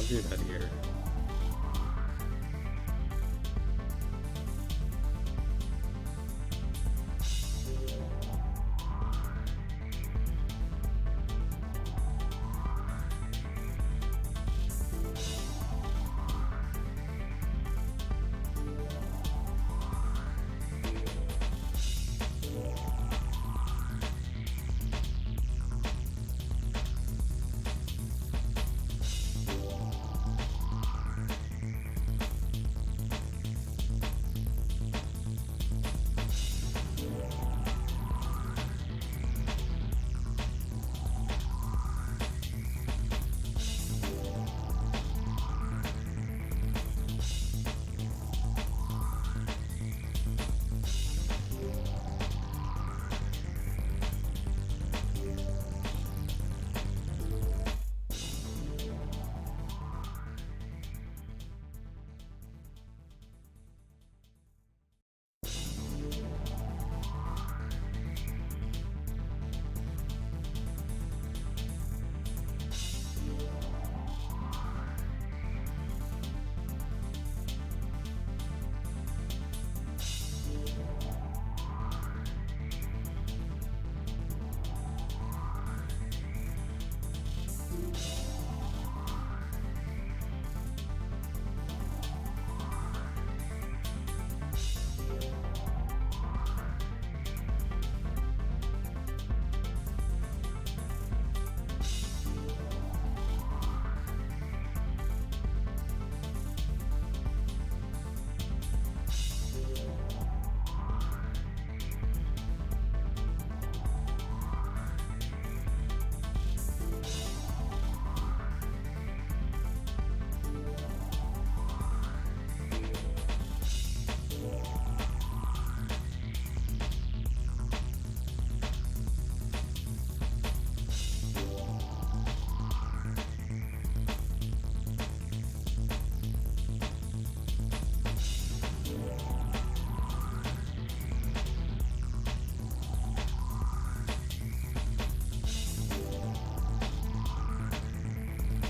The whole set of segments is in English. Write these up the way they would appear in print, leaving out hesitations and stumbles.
I'll do that here.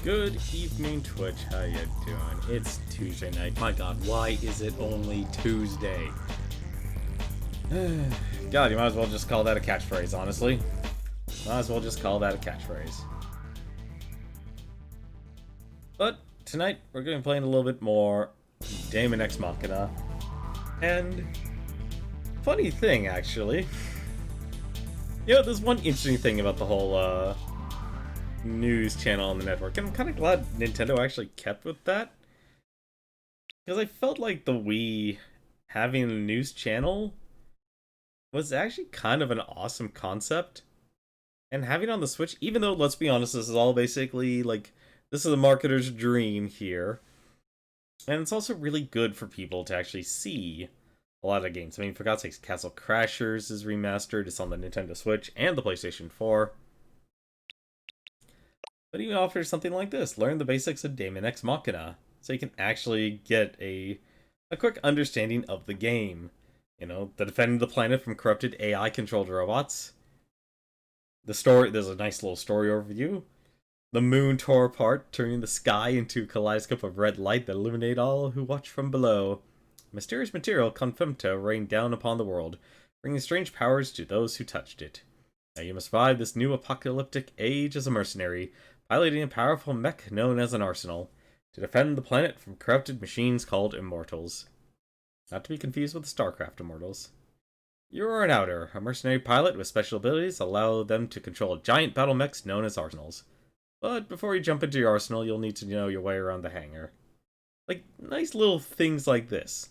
Good evening, Twitch. How you doing? It's Tuesday night. My God, why is it only Tuesday? God, you might as well just call that a catchphrase, honestly. Might as well just call that a catchphrase. But tonight, we're going to be playing a little bit more Daemon X Machina. And funny thing, actually. You know, there's one interesting thing about the whole, news channel on the network, and I'm kind of glad Nintendo actually kept with that, because I felt like the Wii having a news channel was actually kind of an awesome concept, and having it on the Switch, even though, let's be honest, this is all basically like, this is a marketer's dream here, and it's also really good for people to actually see a lot of games. I mean, for God's sakes, Castle Crashers is remastered, it's on the Nintendo Switch and the PlayStation 4. But he offers something like this: learn the basics of Daemon X Machina, so you can actually get a quick understanding of the game. You know, the defending the planet from corrupted AI-controlled robots. The story, there's a nice little story overview. The moon tore apart, turning the sky into a kaleidoscope of red light that illuminate all who watch from below. Mysterious material confemta rained down upon the world, bringing strange powers to those who touched it. Now you must survive this new apocalyptic age as a mercenary, piloting a powerful mech known as an arsenal, to defend the planet from corrupted machines called Immortals. Not to be confused with the StarCraft Immortals. You are an outer, a mercenary pilot with special abilities that allow them to control giant battle mechs known as arsenals. But before you jump into your arsenal, you'll need to know your way around the hangar. Like, nice little things like this.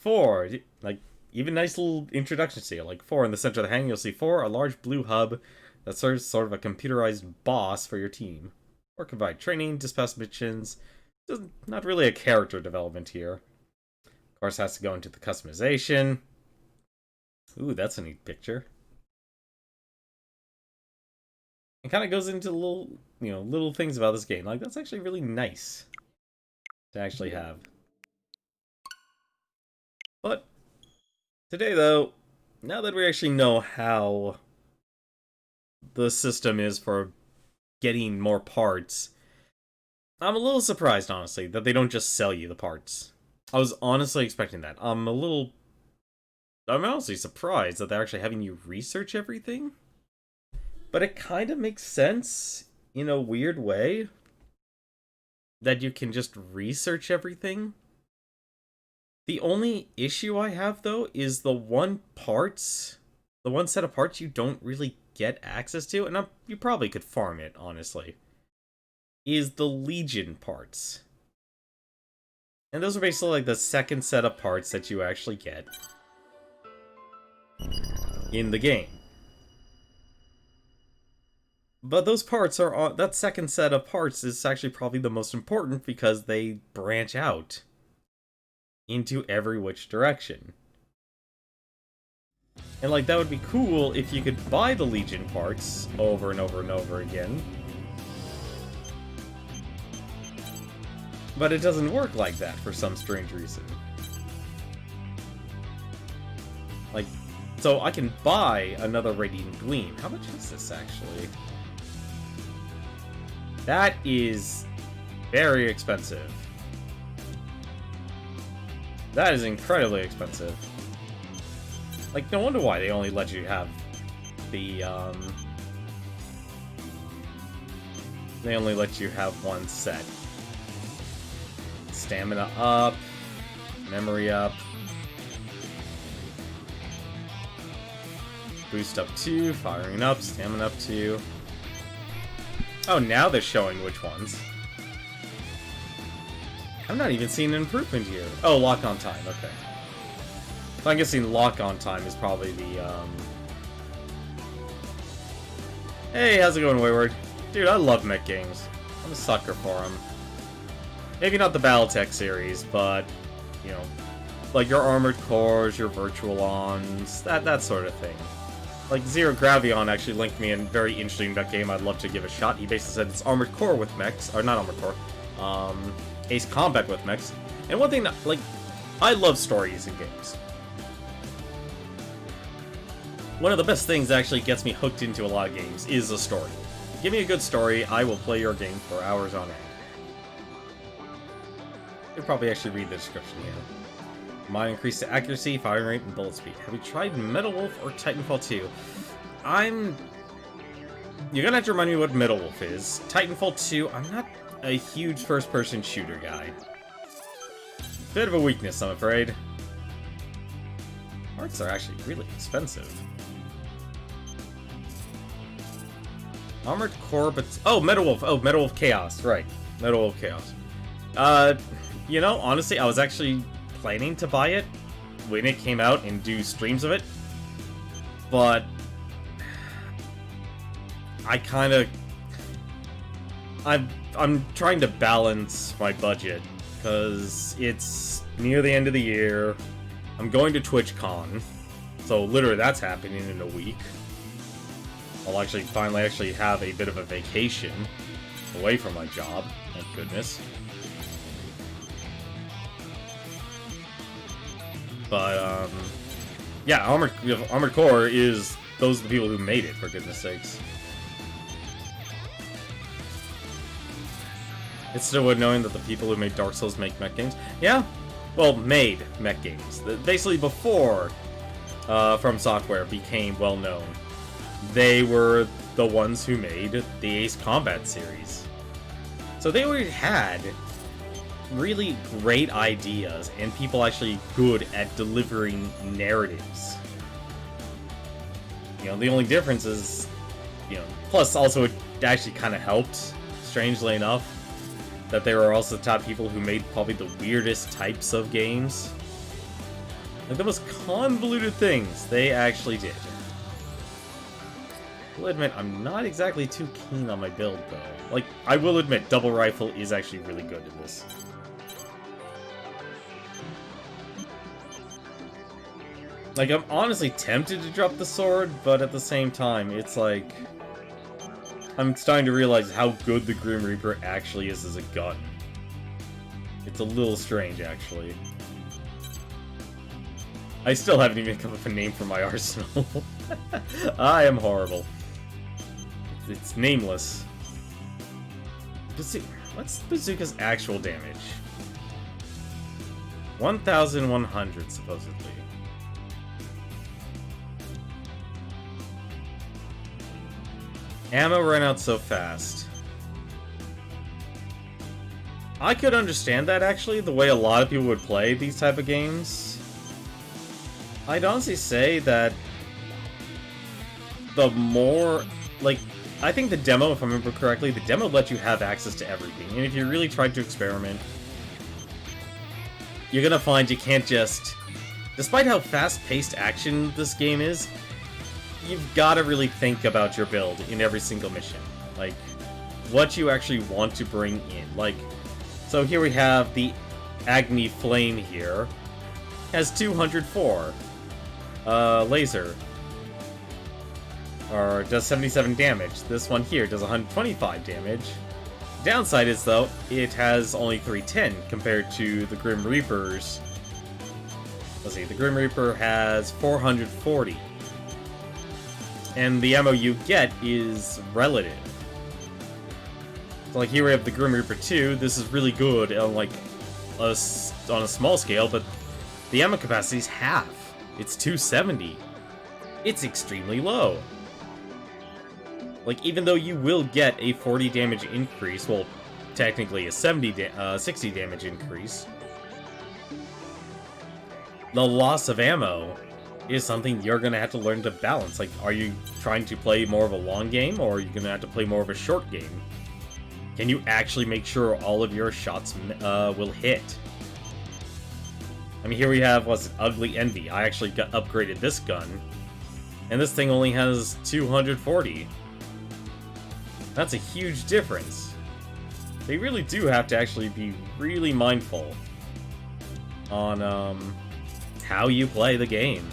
Even nice little introductions to you. Like, in the center of the hangar, you'll see a large blue hub that serves sort of a computerized boss for your team. Or provide training, dispatch missions. Not really a character development here. Of course, has to go into the customization. Ooh, that's a neat picture. It kind of goes into little things about this game. Like, that's actually really nice to actually have. But today, though, now that we actually know how the system is for getting more parts, I'm a little surprised, honestly, that they don't just sell you the parts. I was honestly expecting that. I'm honestly surprised that they're actually having you research everything. But it kind of makes sense in a weird way that you can just research everything. The only issue I have, though, is the one set of parts you don't really get access to, and you probably could farm it, honestly, is the Legion parts. And those are basically like the second set of parts that you actually get in the game. But those parts are on that second set of parts is actually probably the most important because they branch out into every which direction. And like that would be cool if you could buy the Legion parts over and over and over again. But it doesn't work like that for some strange reason. Like, so I can buy another Radiant Gleam. How much is this, actually? That is very expensive. That is incredibly expensive. Like, no wonder why they only let you have the, They only let you have one set. Stamina up, memory up, boost up 2, firing up, stamina up 2. Oh, now they're showing which ones. I'm not even seeing an improvement here. Oh, lock on time, okay. So I'm guessing lock on time is probably the, Hey, how's it going, Wayward? Dude, I love mech games. I'm a sucker for them. Maybe not the Battletech series, but, you know, like your Armored Cores, your Virtual-ons, that sort of thing. Like, Zero Gravion actually linked me in a very interesting mech game I'd love to give a shot. He basically said it's Armored Core with mechs, or not Armored Core, Ace Combat with mechs. And one thing that, like, I love stories in games. One of the best things that actually gets me hooked into a lot of games is a story. Give me a good story, I will play your game for hours on end. You'll probably actually read the description here. Mine increase to accuracy, firing rate, and bullet speed. Have you tried Metal Wolf or Titanfall 2? You're gonna have to remind me what Metal Wolf is. Titanfall 2, I'm not a huge first-person shooter guy. Bit of a weakness, I'm afraid. Parts are actually really expensive. Armored Core, but... Oh, Metal Wolf! Oh, Metal Wolf Chaos, right. Metal Wolf Chaos. You know, honestly, I was actually planning to buy it when it came out and do streams of it, but I kind of I'm trying to balance my budget because it's near the end of the year. I'm going to TwitchCon, so literally that's happening in a week. I'll actually finally have a bit of a vacation away from my job, thank goodness. But, yeah, Armored Core is... Those are the people who made it, for goodness sakes. It's still worth knowing that the people who made Dark Souls make mech games. Yeah, well, made mech games. Basically, before From Software became well-known, they were the ones who made the Ace Combat series. So they already had really great ideas and people actually good at delivering narratives. You know, the only difference is, you know, plus also it actually kind of helped, strangely enough, that they were also the top people who made probably the weirdest types of games. Like the most convoluted things they actually did. I will admit, I'm not exactly too keen on my build, though. Like, I will admit, Double Rifle is actually really good in this. Like, I'm honestly tempted to drop the sword, but at the same time, it's like... I'm starting to realize how good the Grim Reaper actually is as a gun. It's a little strange, actually. I still haven't even come up with a name for my arsenal. I am horrible. It's nameless. What's Bazooka's actual damage? 1,100, supposedly. Ammo ran out so fast. I could understand that, actually, the way a lot of people would play these type of games. I'd honestly say that the more, like, I think the demo, if I remember correctly, the demo let you have access to everything. And if you really tried to experiment, you're gonna find you can't just... Despite how fast-paced action this game is, you've gotta really think about your build in every single mission. Like, what you actually want to bring in. Like, so here we have the Agni Flame here. Has 204. Laser. Or does 77 damage. This one here does 125 damage. Downside is, though, it has only 310 compared to the Grim Reaper's. Let's see, the Grim Reaper has 440. And the ammo you get is relative. So, like, here we have the Grim Reaper 2. This is really good on, like, on a small scale, but the ammo capacity is half. It's 270. It's extremely low. Like, even though you will get a 40 damage increase, well, technically a 60 damage increase, the loss of ammo is something you're going to have to learn to balance. Like, are you trying to play more of a long game, or are you going to have to play more of a short game? Can you actually make sure all of your shots will hit? I mean, here we have, what's it, Ugly Envy. I actually upgraded this gun, and this thing only has 240. That's a huge difference. They really do have to actually be really mindful on how you play the game.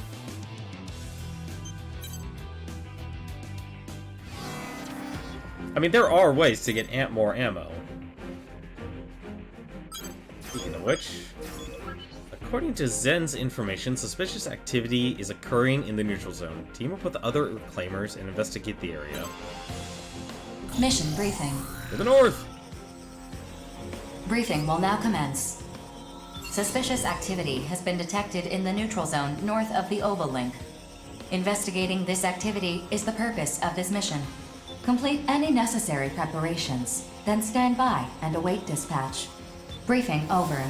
I mean, there are ways to get more ammo. Speaking of which, according to Zen's information, suspicious activity is occurring in the neutral zone. Team up with other reclaimers and investigate the area. Mission briefing. To the north! Briefing will now commence. Suspicious activity has been detected in the neutral zone north of the Oval Link. Investigating this activity is the purpose of this mission. Complete any necessary preparations, then stand by and await dispatch. Briefing over.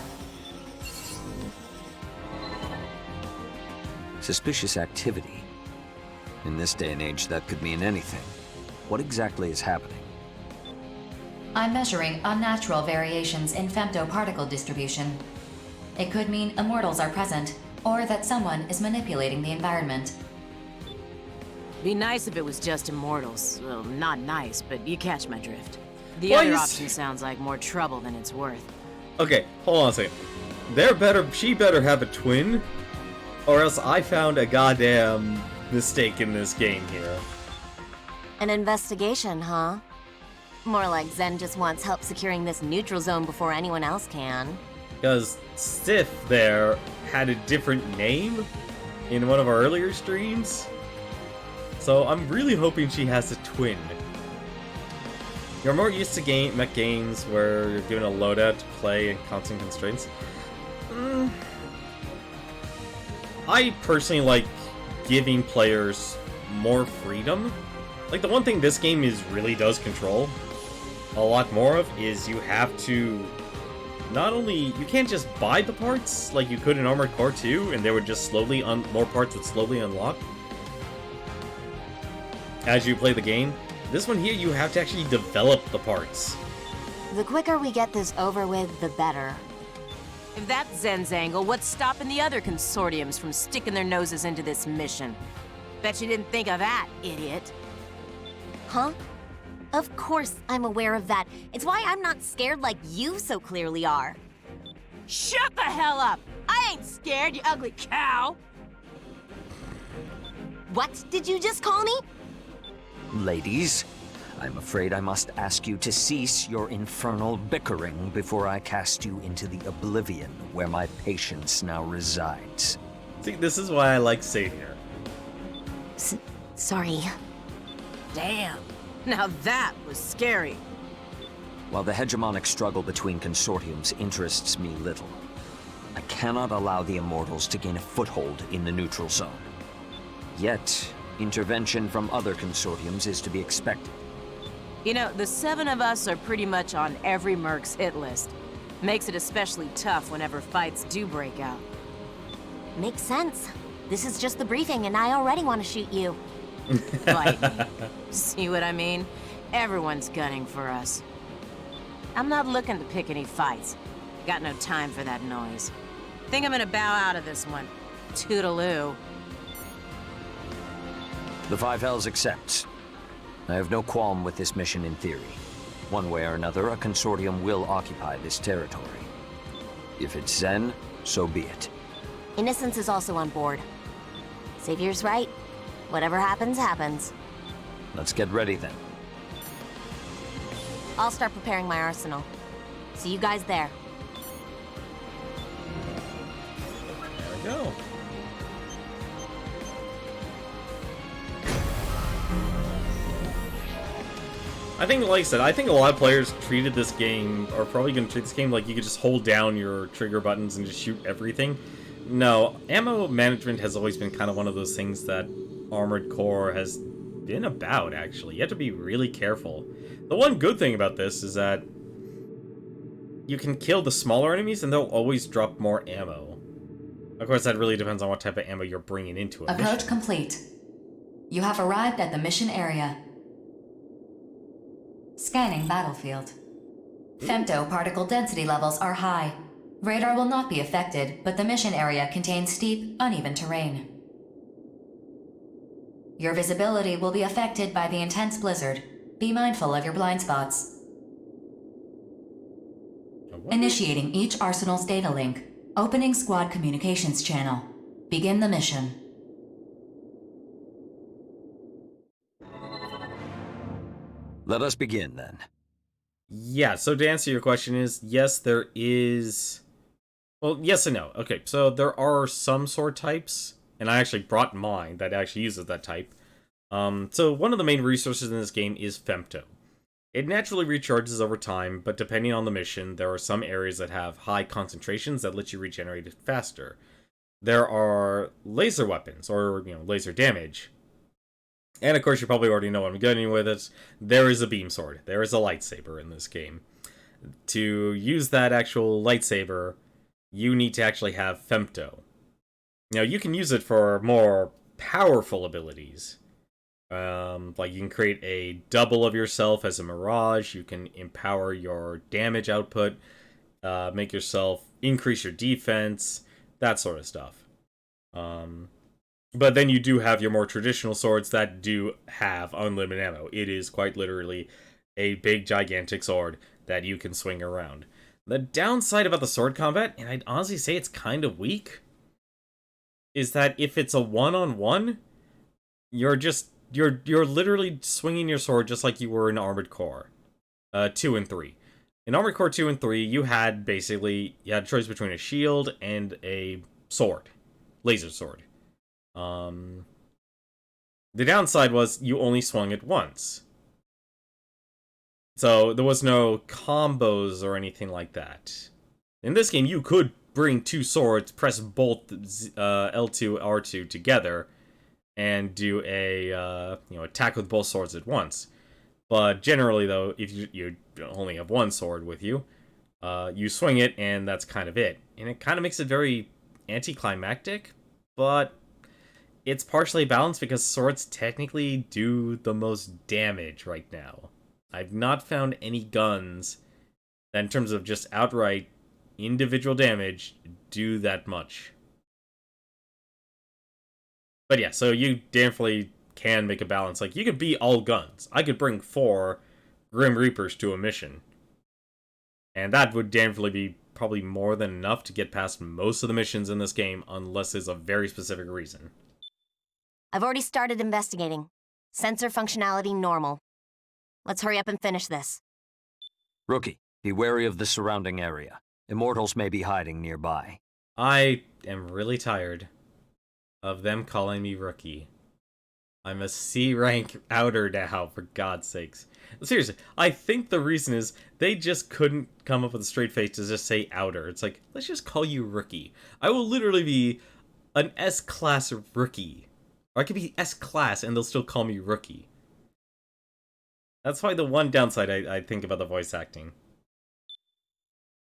Suspicious activity. In this day and age, that could mean anything. What exactly is happening? I'm measuring unnatural variations in femtoparticle distribution. It could mean immortals are present, or that someone is manipulating the environment. Be nice if it was just immortals. Well, not nice, but you catch my drift. The Well, other option sounds like more trouble than it's worth. Okay, hold on a second. She better have a twin, or else I found a goddamn mistake in this game here. An investigation, huh? More like Zen just wants help securing this neutral zone before anyone else can. Because Sif there had a different name in one of our earlier streams. So I'm really hoping she has a twin. You're more used to mech games where you're given a loadout to play and constant constraints. I personally like giving players more freedom. Like, the one thing this game really does control a lot more of is you have to not only... You can't just buy the parts like you could in Armored Core 2, and they would just slowly... more parts would slowly unlock as you play the game. This one here, you have to actually develop the parts. The quicker we get this over with, the better. If that's Zen's angle, what's stopping the other consortiums from sticking their noses into this mission? Bet you didn't think of that, idiot. Huh? Of course I'm aware of that. It's why I'm not scared like you so clearly are. Shut the hell up! I ain't scared, you ugly cow! What did you just call me? Ladies, I'm afraid I must ask you to cease your infernal bickering before I cast you into the oblivion where my patience now resides. See, this is why I like Savior. Sorry. Damn, now that was scary. While the hegemonic struggle between consortiums interests me little, I cannot allow the Immortals to gain a foothold in the neutral zone. Yet, intervention from other consortiums is to be expected. You know, the 7 of us are pretty much on every Merc's hit list. Makes it especially tough whenever fights do break out. Makes sense. This is just the briefing, and I already want to shoot you. Bite me. See what I mean? Everyone's gunning for us. I'm not looking to pick any fights. Got no time for that noise. Think I'm gonna bow out of this one. Toodaloo. The Five Hells accepts. I have no qualm with this mission in theory. One way or another, a consortium will occupy this territory. If it's Zen, so be it. Innocence is also on board. Xavier's right. Whatever happens, happens. Let's get ready then. I'll start preparing my arsenal. See you guys there. There we go. I think, like I said, I think a lot of players treated this game, or probably going to treat this game like you could just hold down your trigger buttons and just shoot everything. No, ammo management has always been kind of one of those things that Armored Core has been about, actually. You have to be really careful. The one good thing about this is that you can kill the smaller enemies and they'll always drop more ammo. Of course, that really depends on what type of ammo you're bringing into it. Approach complete. You have arrived at the mission area. Scanning battlefield. Femto particle density levels are high. Radar will not be affected, but the mission area contains steep, uneven terrain. Your visibility will be affected by the intense blizzard. Be mindful of your blind spots. Initiating each arsenal's data link. Opening squad communications channel. Begin the mission. Let us begin, then. Yeah, so to answer your question is, yes, there is... Well, yes and no. Okay, so there are some sword types, and I actually brought mine that actually uses that type. So one of the main resources in this game is Femto. It naturally recharges over time, but depending on the mission, there are some areas that have high concentrations that let you regenerate it faster. There are laser weapons, or, laser damage. And of course, you probably already know what I'm getting with it. There is a beam sword. There is a lightsaber in this game. To use that actual lightsaber, you need to actually have Femto. Now, you can use it for more powerful abilities. Like, you can create a double of yourself as a mirage. You can empower your damage output. Make yourself increase your defense. That sort of stuff. But then you do have your more traditional swords that do have unlimited ammo. It is quite literally a big, gigantic sword that you can swing around. The downside about the sword combat, and I'd honestly say it's kind of weak, is that if it's a one-on-one, you're literally swinging your sword just like you were in Armored Core 2 and 3. In Armored Core 2 and 3, you had a choice between a shield and a sword. Laser sword. The downside was you only swung it once. So there was no combos or anything like that. In this game, you could bring two swords, press both L2, R2 together, and do a attack with both swords at once. But generally, though, if you only have one sword with you, you swing it, and that's kind of it. And it kind of makes it very anticlimactic, but it's partially balanced because swords technically do the most damage right now. I've not found any guns that, in terms of just outright individual damage, do that much. But yeah, so you definitely can make a balance. Like, you could be all guns. I could bring 4 Grim Reapers to a mission. And that would definitely be probably more than enough to get past most of the missions in this game, unless there's a very specific reason. I've already started investigating. Sensor functionality normal. Let's hurry up and finish this. Rookie, be wary of the surrounding area. Immortals may be hiding nearby. I am really tired of them calling me Rookie. I'm a C rank outer now, for God's sakes. Seriously, I think the reason is they just couldn't come up with a straight face to just say outer. It's like, let's just call you Rookie. I will literally be an S-class Rookie. Or I could be S-class and they'll still call me Rookie. That's probably the one downside I think about the voice acting.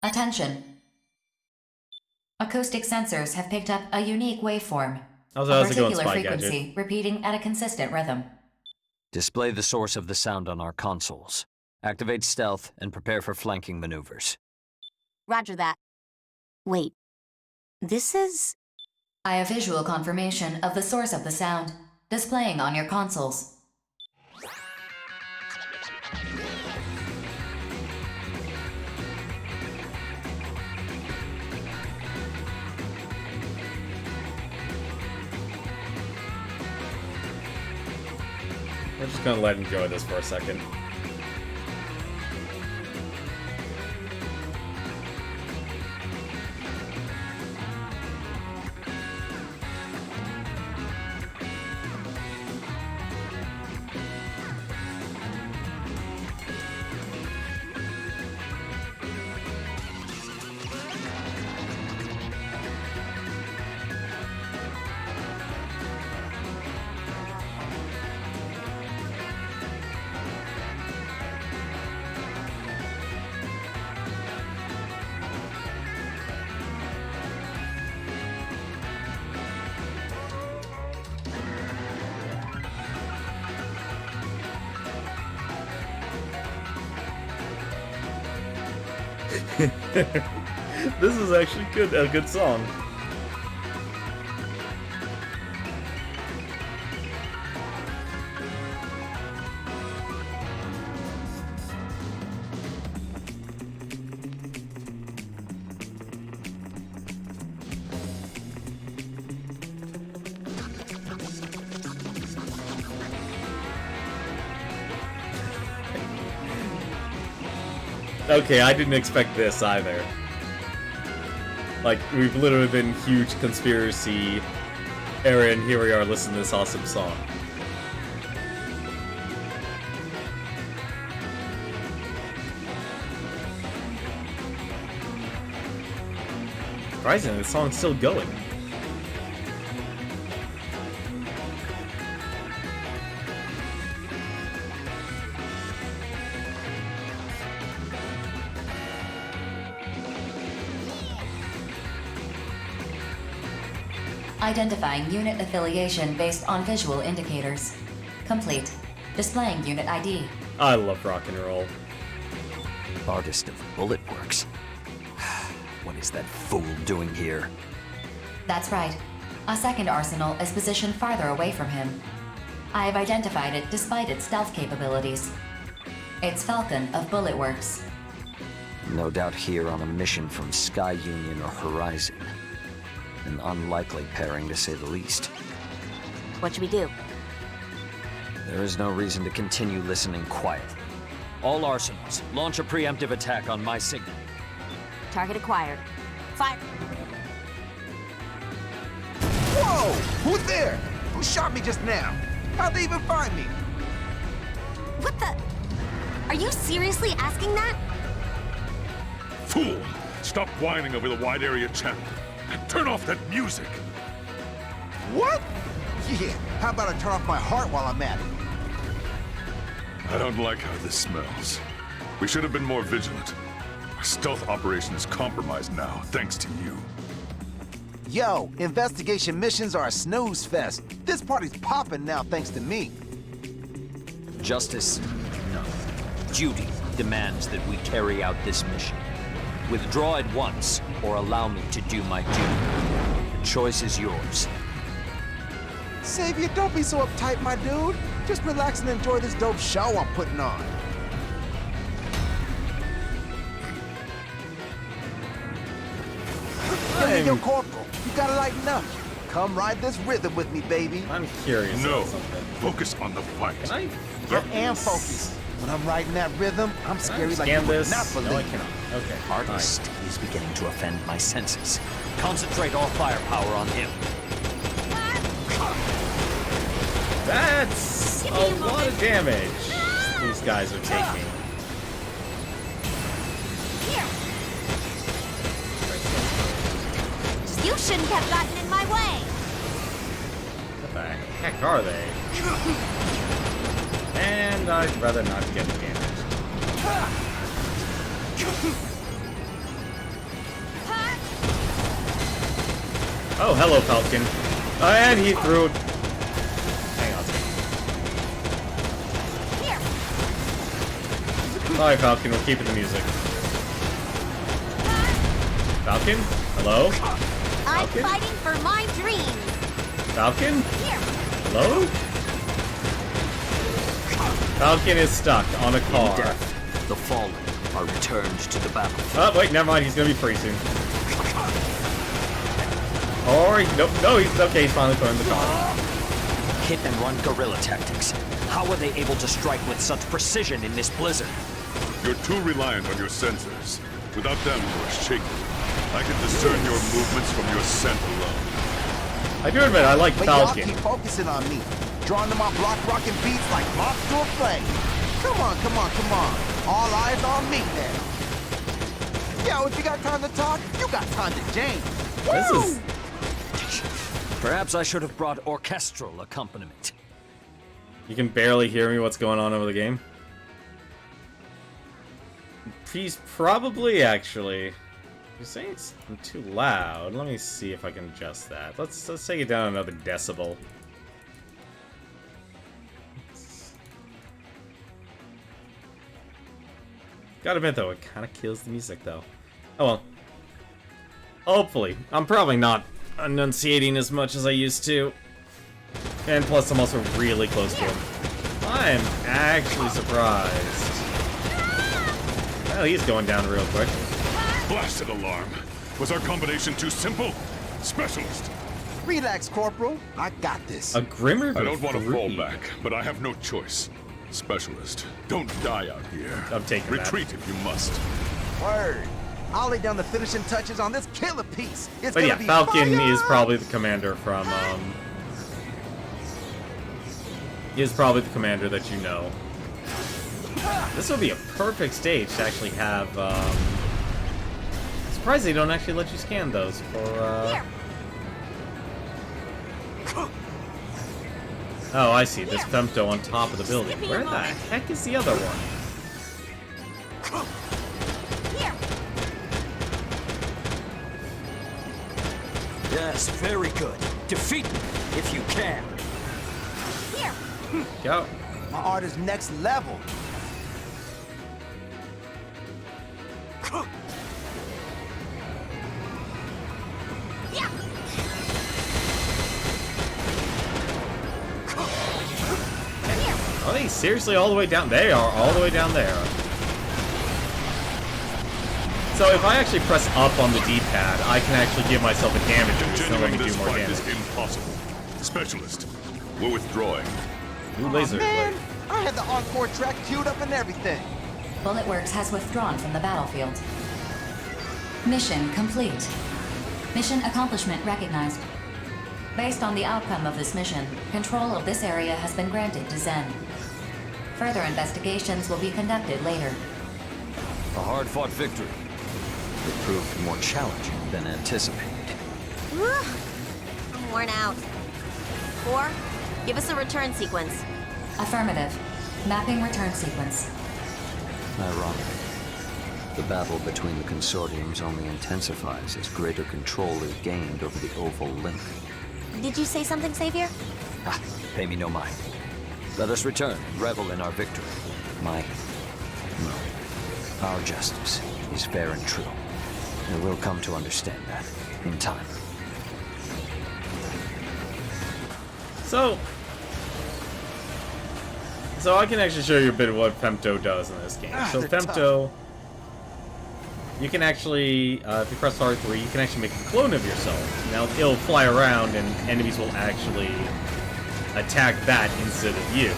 Attention. Acoustic sensors have picked up a unique waveform. How's A it going, particular Spy frequency Gadget? repeating at a consistent rhythm. Display the source of the sound on our consoles. Activate stealth and prepare for flanking maneuvers. Roger that. Wait. This is... I have visual confirmation of the source of the sound, displaying on your consoles. We're just gonna let him enjoy this for a second. This is actually a good song. Okay, I didn't expect this either. Like, we've literally been huge conspiracy era, and here we are listening to this awesome song. Surprisingly, the song's still going. Identifying unit affiliation based on visual indicators. Complete. Displaying unit ID. I love rock and roll. Artist of bullet works. What is that fool doing here? That's right. A second arsenal is positioned farther away from him. I have identified it despite its stealth capabilities. It's Falcon of Bullet Works. No doubt here on a mission from Sky Union or Horizon. An unlikely pairing, to say the least. What should we do? There is no reason to continue listening quietly. All arsenals, launch a preemptive attack on my signal. Target acquired. Fire! Whoa! Who's there? Who shot me just now? How'd they even find me? What the... Are you seriously asking that? Fool! Stop whining over the wide area channel. And turn off that music! What? Yeah, how about I turn off my heart while I'm at it? I don't like how this smells. We should have been more vigilant. Our stealth operation is compromised now, thanks to you. Yo, investigation missions are a snooze fest. This party's popping now thanks to me. Justice? No. Duty demands that we carry out this mission. Withdraw at once, or allow me to do my duty. The choice is yours. Savior, don't be so uptight, my dude. Just relax and enjoy this dope show I'm putting on. Yo, Corporal, you gotta lighten up. Come ride this rhythm with me, baby. I'm curious No! about something. Focus on the fight. Can I I get am this? focused. When I'm riding that rhythm, I'm Can I scary like scan you would this? not believe. No, I cannot. Okay. Artist is beginning to offend my senses. Concentrate all firepower on him. That's a lot of damage. these guys are taking. You shouldn't have gotten in my way. What the heck are they? And I'd rather not get damaged. Oh, hello, Falcon. And he threw it. Hang on. Alright, Falcon, we're keeping the music. Falcon? Hello? I'm Falcon? fighting for my dreams. Falcon? Hello? Falcon is stuck on a In car. death, the fallen are returned to the battlefield. Oh, wait, never mind. He's gonna be free soon. Or, no, he's okay. He's finally put in the car. Hit and run guerrilla tactics. How are they able to strike with such precision in this blizzard? You're too reliant on your sensors. Without them, you are shaky. I can discern your movements from your scent alone. I do admit, I like But y'all Falcon. keep focusing on me. Drawn to my block rocking beats like moth to a flame. Come on, come on, come on. All eyes on me now. Yo, if you got time to talk, you got time to jam. This Woo! is... Perhaps I should have brought orchestral accompaniment. You can barely hear me what's going on over the game. He's probably, actually... You're saying it's too loud. Let me see if I can adjust that. Let's take it down another decibel. Gotta admit, though, it kind of kills the music, though. Oh, well. Hopefully. I'm probably not enunciating as much as I used to. And plus, I'm also really close to him. I'm actually surprised. Well, he's going down real quick. Blasted alarm. Was our combination too simple? Specialist. Relax, Corporal. I got this. A Grimmer I don't want to fall 3. back, but I have no choice. Specialist, don't die out here. I'm taking that. Retreat if you must. Word. I'll lay down the finishing touches on this killer piece. It's But gonna yeah, be Falcon fire! is probably the commander from, He is probably the commander that you know. This would be a perfect stage to actually have, Surprised they don't actually let you scan those for, Oh, I see. This femto on top of the building. Where the heck is the other one? Yes, very good. Defeat me, if you can. Go. My art is next level. Are they seriously all the way down? They are all the way down there. So if I actually press up on the D-pad, I can actually give myself a damage boost, so I Continuing can do this more fight damage. is impossible. Specialist, we're withdrawing. New laser. Man, I had the encore track queued up and everything. Bullet Works has withdrawn from the battlefield. Mission complete. Mission accomplishment recognized. Based on the outcome of this mission, control of this area has been granted to Zen. Further investigations will be conducted later. A hard-fought victory. It proved more challenging than anticipated. I'm worn out. 4, give us a return sequence. Affirmative. Mapping return sequence. Ironic. The battle between the consortiums only intensifies as greater control is gained over the Oval Link. Did you say something, Savior? Ah, pay me no mind. Let us return and revel in our victory. Our justice is fair and true. And we'll come to understand that in time. So I can actually show you a bit of what Femto does in this game. So they're Femto, you can actually, if you press R3, you can actually make a clone of yourself. Now it'll fly around and enemies will actually attack that instead of you.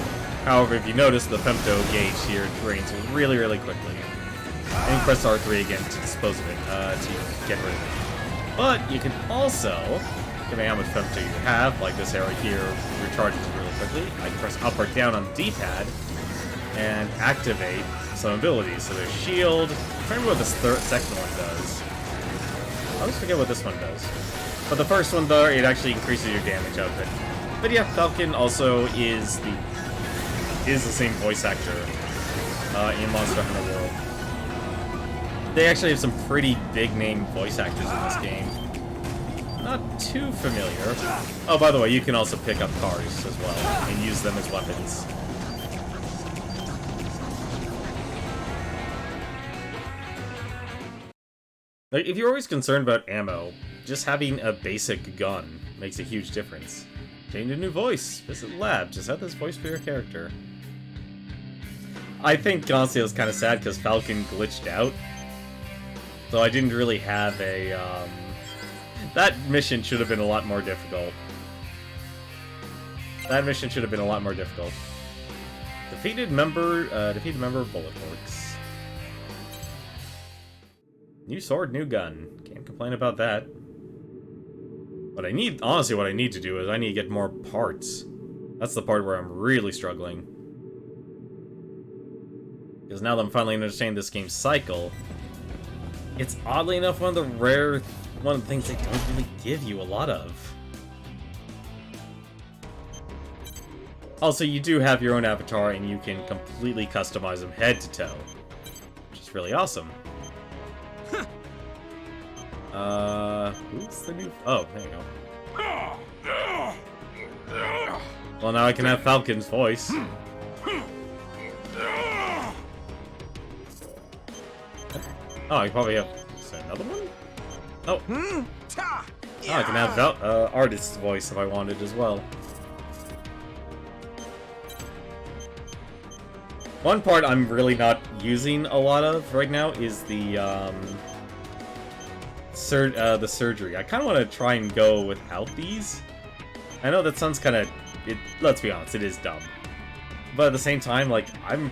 However, if you notice, the Femto gauge here drains really, really quickly. And you press R3 again to dispose of it, to get rid of it. But you can also, depending on how much Femto you have, like this area here recharges really quickly. I can press up or down on the D-pad, and activate some abilities. So there's shield. I can't remember what this second one does. I always forget what this one does. But the first one, though, it actually increases your damage output. But yeah, Falcon also is the same voice actor in Monster Hunter World. They actually have some pretty big-name voice actors in this game. Not too familiar. Oh, by the way, you can also pick up cars as well and use them as weapons. Like, if you're always concerned about ammo, just having a basic gun makes a huge difference. Change a new voice. Visit the lab. Just have this voice for your character. I think, honestly, it was kind of sad because Falcon glitched out. So I didn't really have a, that mission should have been a lot more difficult. That mission should have been a lot more difficult. Defeated member of Bullet Works. New sword, new gun. Can't complain about that. What I need, honestly, what I need to do is I need to get more parts. That's the part where I'm really struggling. Because now that I'm finally understanding this game's cycle, it's oddly enough one of the things they don't really give you a lot of. Also, you do have your own avatar and you can completely customize them head to toe, which is really awesome. Who's the new... Oh, there you go. Well, now I can have Falcon's voice. Oh, I probably have... Is there another one? Oh. Oh, I can have Artist's voice if I wanted as well. One part I'm really not using a lot of right now is the surgery. I kind of want to try and go without these. I know that sounds kind of... Let's be honest, it is dumb. But at the same time, like, I'm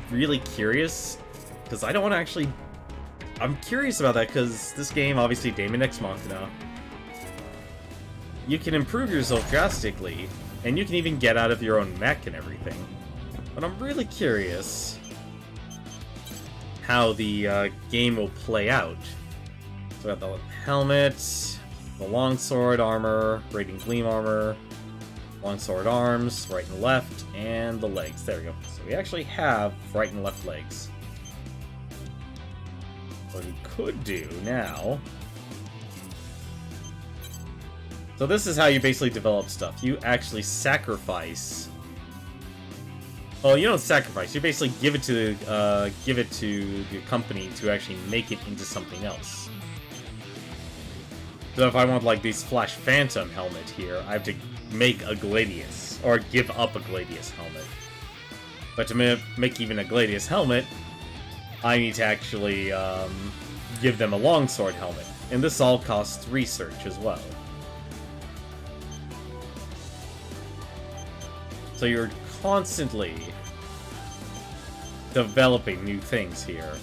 really curious, because I don't want to actually... I'm curious about that, because this game, obviously, Daemon X Machina, you can improve yourself drastically, and you can even get out of your own mech and everything. But I'm really curious how the game will play out. So we got the helmet, the longsword armor, radiant gleam armor, longsword arms, right and left, and the legs. There we go. So we actually have right and left legs. What we could do now... So this is how you basically develop stuff. You actually sacrifice... Well, you don't sacrifice. You basically give it to the company to actually make it into something else. So if I want, like, these Flash Phantom helmet here, I have to make a Gladius, or give up a Gladius helmet. But to make even a Gladius helmet, I need to actually give them a longsword helmet. And this all costs research as well. So you're constantly developing new things here.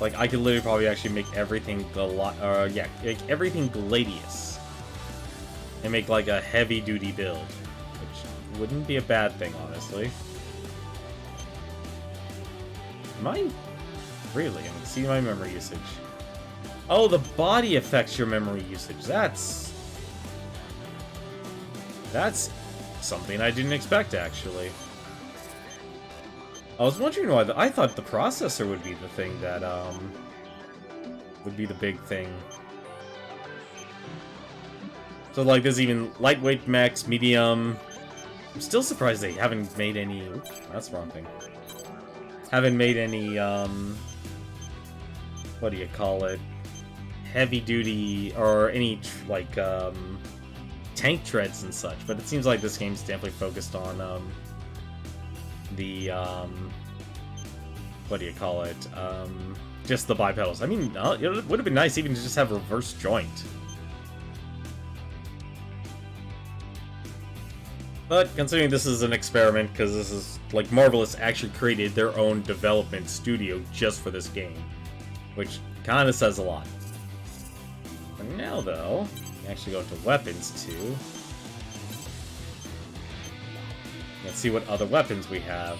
Like, I could literally probably actually make everything make everything Gladius. And make, like, a heavy-duty build. Which wouldn't be a bad thing, honestly. Am I... Really? I can see my memory usage. Oh, the body affects your memory usage. That's something I didn't expect, actually. I was wondering why... I thought the processor would be the thing that, would be the big thing. So, like, there's even lightweight mechs, medium... I'm still surprised they haven't made any... Oops, that's the wrong thing. Haven't made any, what do you call it? Heavy-duty... Or any, like, tank treads and such. But it seems like this game's definitely focused on, the, what do you call it? Just the bipedals. I mean, it would have been nice even to just have reverse joint. But considering this is an experiment, because this is, like, Marvelous actually created their own development studio just for this game. Which kind of says a lot. For now, though, we actually go into weapons, too. Let's see what other weapons we have.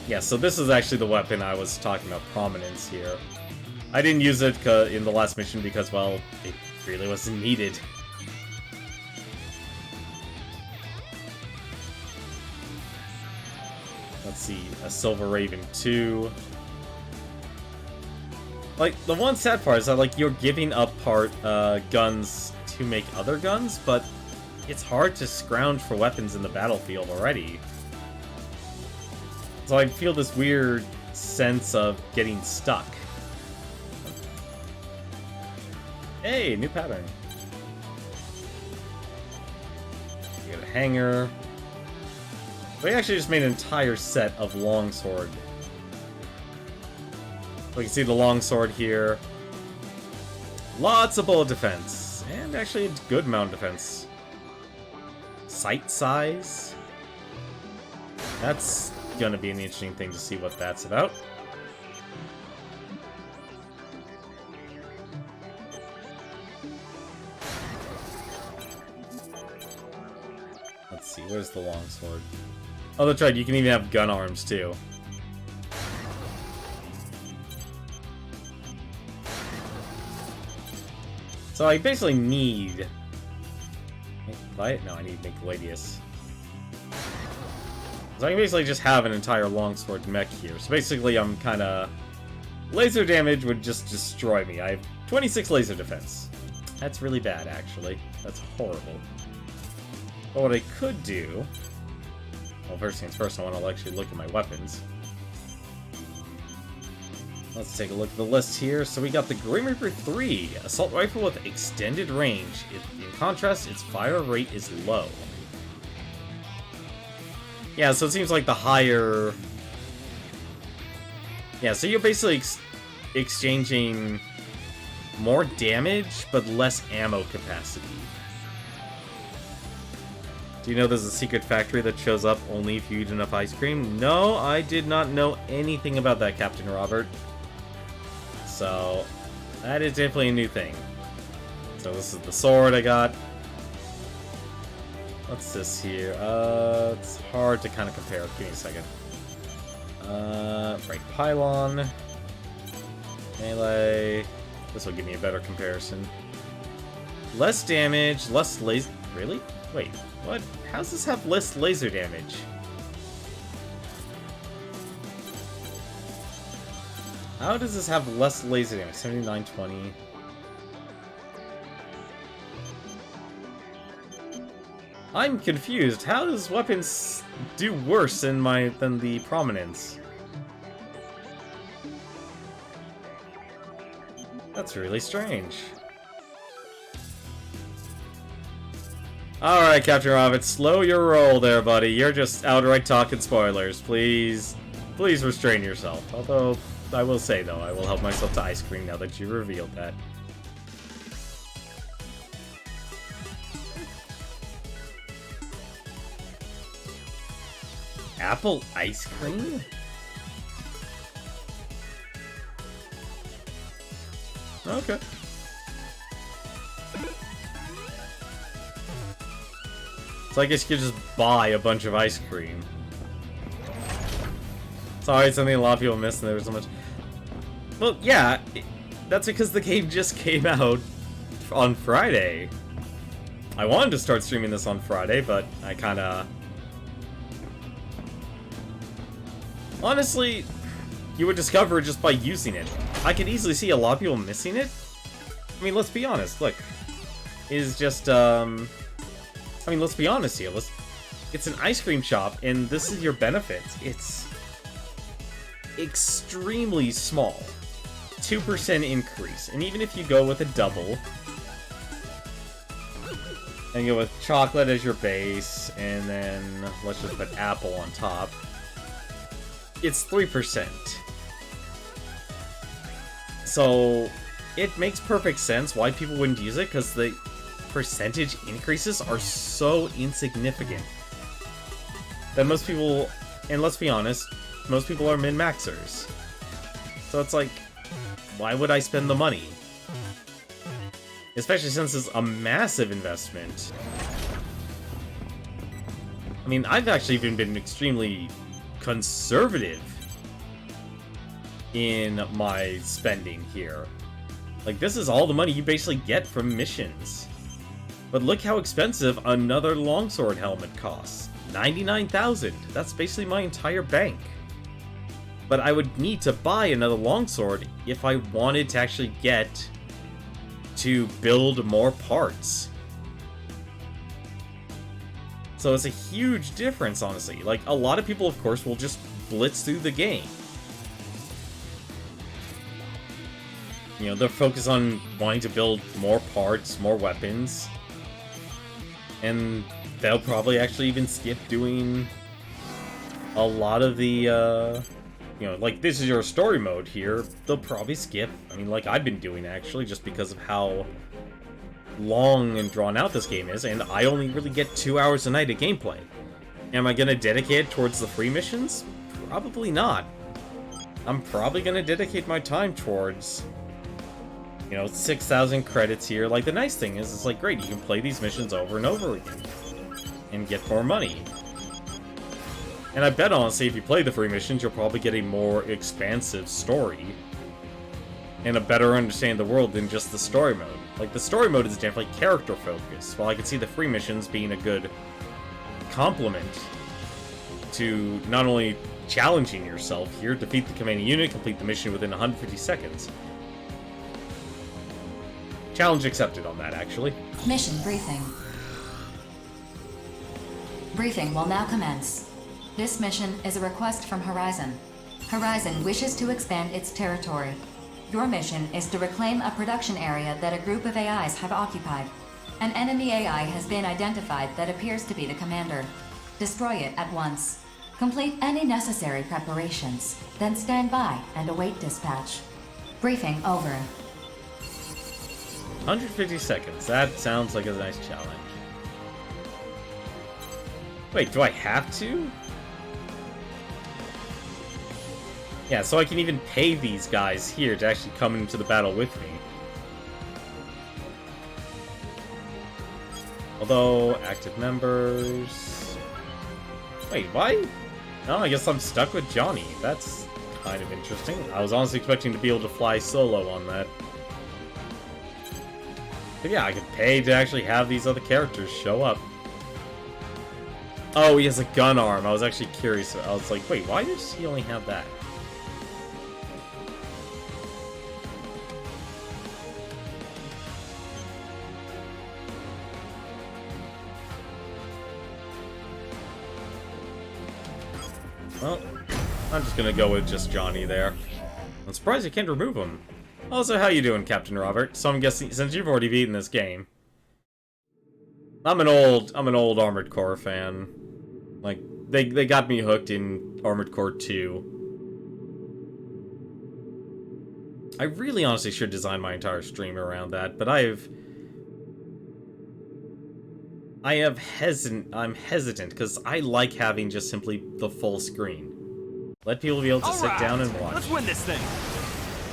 Yeah, so this is actually the weapon I was talking about, prominence here. I didn't use it in the last mission because, well, it really wasn't needed. Let's see, a Silver Raven 2. Like, the one sad part is that, like, you're giving up guns to make other guns, but it's hard to scrounge for weapons in the battlefield already. So I feel this weird sense of getting stuck. Hey, new pattern. You got a hanger. We actually just made an entire set of longsword. We can see the longsword here. Lots of bullet defense. And actually a good amount of defense. Sight size. That's gonna be an interesting thing to see what that's about. Let's see, where's the longsword? Oh, that's right, you can even have gun arms too. So I basically need... Buy it? No, I need Make Gladius. So I can basically just have an entire longsword mech here. So basically I'm kinda... Laser damage would just destroy me. I have 26 laser defense. That's really bad, actually. That's horrible. But what I could do... Well, first things first, I want to actually look at my weapons. Let's take a look at the list here. So we got the Grim Reaper 3, assault rifle with extended range. In contrast, its fire rate is low. Yeah, so it seems like the higher... Yeah, so you're basically exchanging more damage, but less ammo capacity. Do you know there's a secret factory that shows up only if you eat enough ice cream? No, I did not know anything about that, Captain Robert. So, that is definitely a new thing. So this is the sword I got. What's this here? It's hard to kind of compare. Give me a second. Right, pylon. Melee. This will give me a better comparison. Less damage, less laser... Really? Wait, what? How does this have less laser damage? How does this have less laser damage? 7920. I'm confused. How does weapons do worse than the prominence? That's really strange. Alright, Captain Robert, slow your roll there, buddy. You're just outright talking spoilers. Please restrain yourself. Although, I will say, though, I will help myself to ice cream now that you revealed that. Apple ice cream? Okay. So I guess you could just buy a bunch of ice cream. Sorry, something a lot of people missed and there was so much... Well, yeah, that's because the game just came out on Friday. I wanted to start streaming this on Friday, but I kinda... Honestly, you would discover it just by using it. I could easily see a lot of people missing it. I mean, let's be honest, look. It is just, I mean, let's be honest here. It's an ice cream shop, and this is your benefits. It's extremely small. 2% increase. And even if you go with a double, and go with chocolate as your base, and then let's just put apple on top, it's 3%. So, it makes perfect sense why people wouldn't use it, because the percentage increases are so insignificant that most people, and let's be honest, most people are min-maxers. So it's like, why would I spend the money? Especially since it's a massive investment. mean, I've actually even been extremely conservative in my spending here. Like, this is all the money you basically get from missions. But look how expensive another longsword helmet costs. 99,000. That's basically my entire bank. But I would need to buy another longsword if I wanted to actually get to build more parts. So it's a huge difference, honestly. Like, a lot of people, of course, will just blitz through the game. You know, they'll focus on wanting to build more parts, more weapons. And they'll probably actually even skip doing a lot of the, you know, like, this is your story mode here. They'll probably skip. I mean, like I've been doing, actually, just because of how long and drawn out this game is, and I only really get 2 hours a night of gameplay. Am I gonna dedicate it towards the free missions? Probably not. I'm probably gonna dedicate my time towards, you know, 6,000 credits here. Like, the nice thing is, it's like, great, you can play these missions over and over again and get more money. And I bet, honestly, if you play the free missions, you'll probably get a more expansive story and a better understanding of the world than just the story mode. Like, the story mode is definitely character-focused, while I can see the free missions being a good complement to not only challenging yourself here, defeat the commanding unit, complete the mission within 150 seconds. Challenge accepted on that, actually. Mission briefing. Briefing will now commence. This mission is a request from Horizon. Horizon wishes to expand its territory. Your mission is to reclaim a production area that a group of AIs have occupied. An enemy AI has been identified that appears to be the commander. Destroy it at once. Complete any necessary preparations, then stand by and await dispatch. Briefing over. 150 seconds. That sounds like a nice challenge. Wait, do I have to? Yeah, so I can even pay these guys here to actually come into the battle with me. Although, active members... Wait, why? No, I guess I'm stuck with Johnny. That's kind of interesting. I was honestly expecting to be able to fly solo on that. But yeah, I could pay to actually have these other characters show up. Oh, he has a gun arm. I was actually curious. I was like, wait, why does he only have that? Well, I'm just gonna go with just Johnny there. I'm surprised you can't remove him. Also, how you doing, Captain Robert? So I'm guessing, since you've already beaten this game, I'm an old Armored Core fan. Like, they got me hooked in Armored Core 2. I really honestly should design my entire stream around that, but I'm hesitant because I like having just simply the full screen. Let people be able to sit down and watch. Let's win this thing.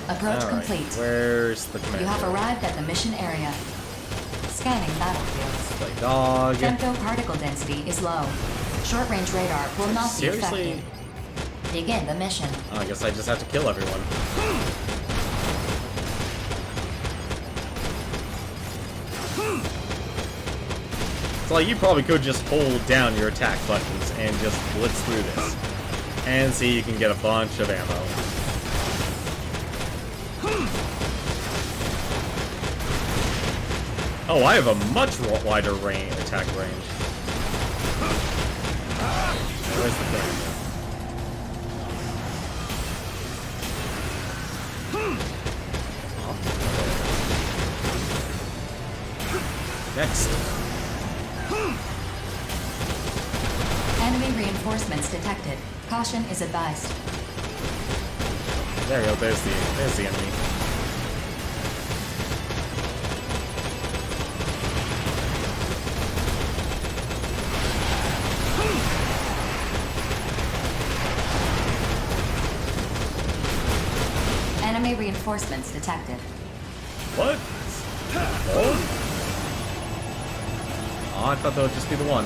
Approach complete. Where's the commander? You have arrived at the mission area. Scanning battlefields. Play dog. Femto particle density is low. Short-range radar will not be Seriously? affected. Begin the mission. Oh, I guess I just have to kill everyone. So like, you probably could just hold down your attack buttons and just blitz through this. And see, you can get a bunch of ammo. Oh, I have a much wider attack range. Where's the thing? Next. Enemy reinforcements detected. Caution is advised. There we go, there's the enemy. Enemy reinforcements detected. What? Oh, I thought that would just be the one.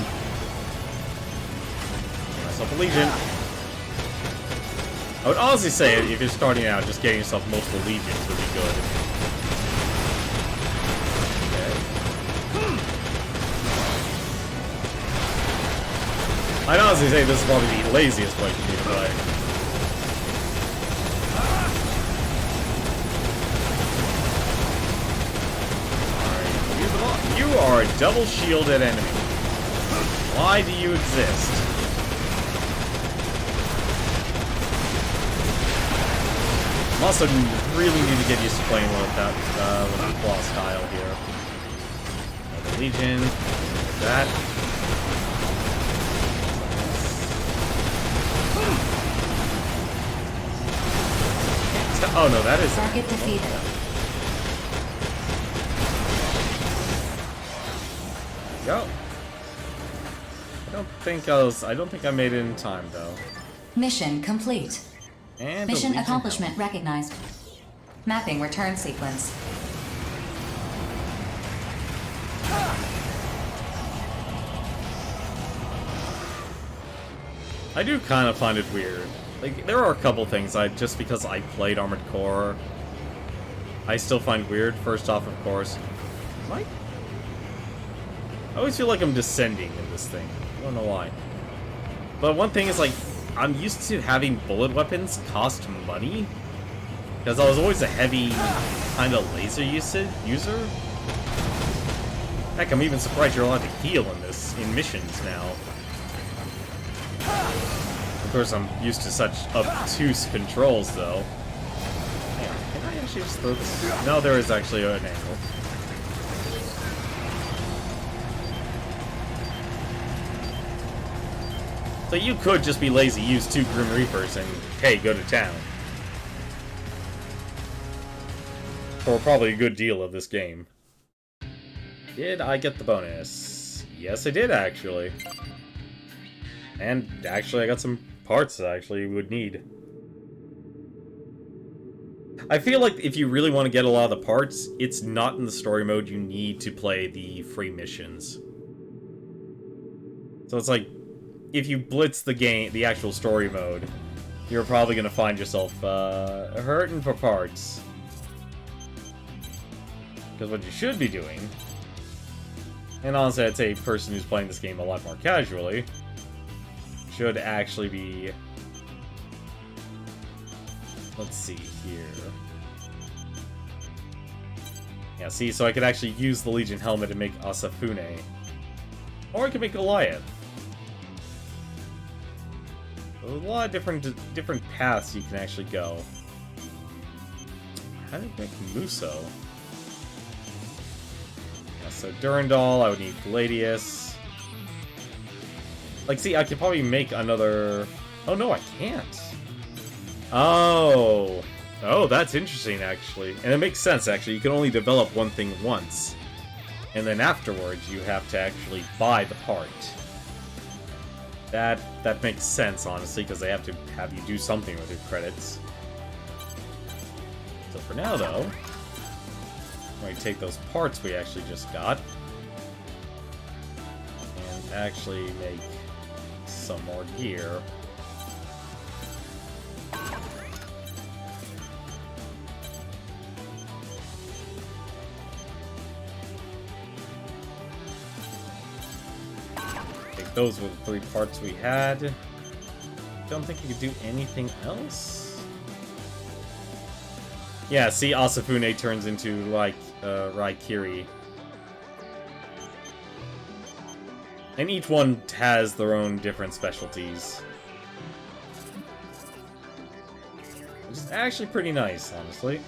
yourself a legion. I would honestly say, if you're starting out, just getting yourself multiple legions would be good. Okay. I'd honestly say this is probably the laziest way for me to play. Alright, you are a double-shielded enemy. Why do you exist? I also really need to get used to playing with that with the claw style here. Another legion, like that. Oh no, that is target defeated. There you go. I don't think I made it in time though. Mission complete. And Mission accomplishment recognized. Mapping return sequence. I do kind of find it weird. Like, there are a couple things just because I played Armored Core, I still find weird. First off, of course, I always feel like I'm descending in this thing. I don't know why. But one thing is, like, I'm used to having bullet weapons cost money, because I was always a heavy kind of laser user. Heck, I'm even surprised you're allowed to heal in missions now. Of course, I'm used to such obtuse controls, though. Hang on, can I actually just throw this? No, there is actually an angle. So you could just be lazy, use 2 Grim Reapers, and, hey, go to town. For probably a good deal of this game. Did I get the bonus? Yes, I did, actually. And, actually, I got some parts that I actually would need. I feel like if you really want to get a lot of the parts, it's not in the story mode. You need to play the free missions. So it's like, if you blitz the game, the actual story mode, you're probably going to find yourself hurting for parts. Because what you should be doing, and honestly I'd say a person who's playing this game a lot more casually, should actually be... Let's see here. Yeah, see, so I could actually use the Legion helmet and make Asafune. Or I could make Goliath. There's a lot of different paths you can actually go. How do you make Muso? Yeah, so Durandal, I would need Gladius. Like, see, I could probably make another... Oh, no, I can't. Oh. Oh, that's interesting, actually. And it makes sense, actually. You can only develop one thing once. And then afterwards, you have to actually buy the part. That makes sense, honestly, because they have to have you do something with your credits. So for now, though, we're going to take those parts we actually just got and actually make some more gear. Those were the 3 parts we had. Don't think you could do anything else. Yeah, see, Asafune turns into, like, Raikiri. And each one has their own different specialties. Which is actually pretty nice, honestly.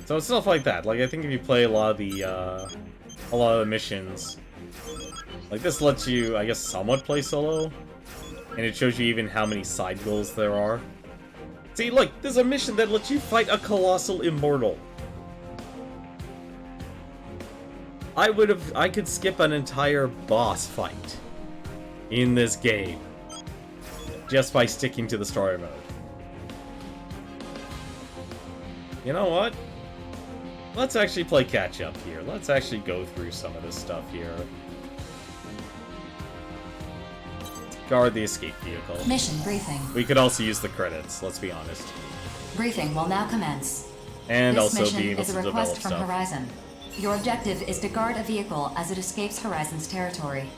So it's stuff like that. Like, I think if you play a lot of the missions, like this lets you, I guess, somewhat play solo, and it shows you even how many side goals there are. See, look, there's a mission that lets you fight a colossal immortal. I could skip an entire boss fight in this game just by sticking to the story mode. You know what? let's actually play catch up here. Let's actually go through some of this stuff here. Guard the escape vehicle. Mission briefing. We could also use the credits, let's be honest. Briefing will now commence. And This also mission be able is to a develop request from stuff. Horizon. Your objective is to guard a vehicle as it escapes Horizon's territory.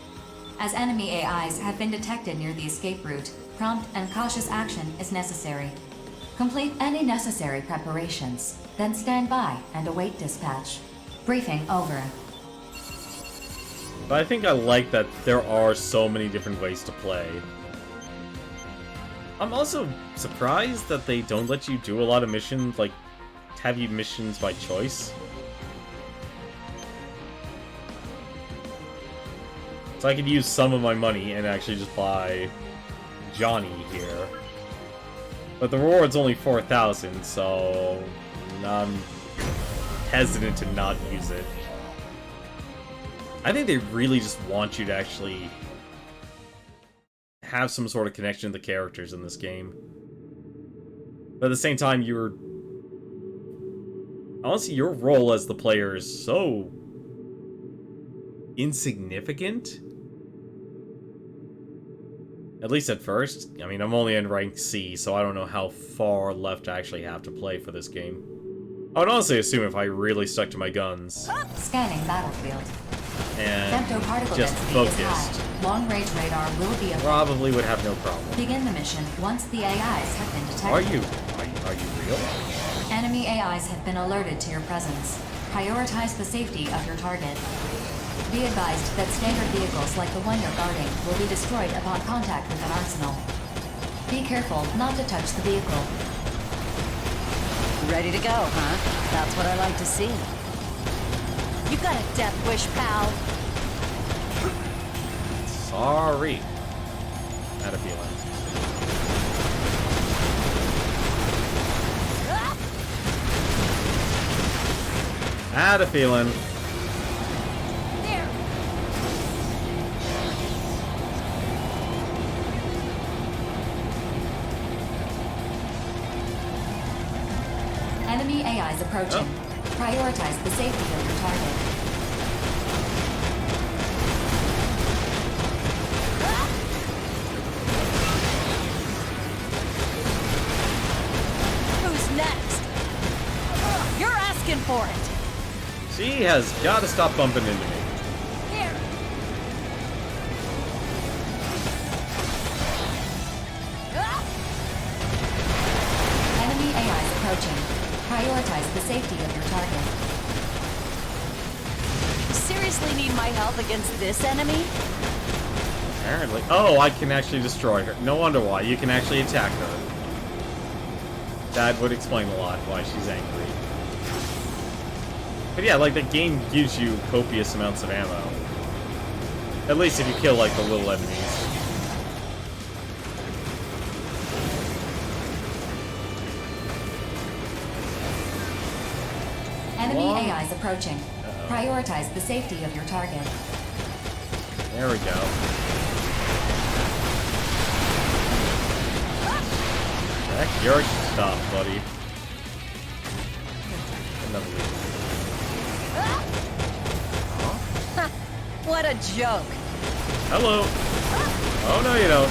As enemy AIs have been detected near the escape route, prompt and cautious action is necessary. Complete any necessary preparations, then stand by and await dispatch. Briefing over. But I think I like that there are so many different ways to play. I'm also surprised that they don't let you do a lot of missions, like, have you missions by choice. So I could use some of my money and actually just buy Johnny here. But the reward's only 4,000, so I'm hesitant to not use it. I think they really just want you to actually have some sort of connection to the characters in this game. But at the same time, honestly, your role as the player is so insignificant. At least at first. I mean, I'm only in rank C, so I don't know how far left I actually have to play for this game. I would honestly assume if I really stuck to my guns Scanning battlefield. and Femtoparticle just density focused, is high. Long-range radar will be available. probably would have no problem. Begin the mission once the AIs have been detected. Are you real? Enemy AIs have been alerted to your presence. Prioritize the safety of your target. Be advised that standard vehicles like the one you're guarding will be destroyed upon contact with an arsenal. Be careful not to touch the vehicle. Ready to go, huh? That's what I like to see. You got a death wish, pal. Sorry. Had a feeling. Had a feeling. There. Enemy AIs approaching. Prioritize the safety of your target. Who's next? You're asking for it. She has got to stop bumping into me. Here. Enemy AIs approaching. Prioritize the safety of your target. You seriously need my help against this enemy? Apparently. Oh, I can actually destroy her. No wonder why. You can actually attack her. That would explain a lot why she's angry. But yeah, like, the game gives you copious amounts of ammo. At least if you kill, like, the little enemies. Enemy What? AIs approaching. Prioritize the safety of your target. There we go. Heck, your stuff, buddy. Another lead. What a joke. Hello. Oh, no, you don't.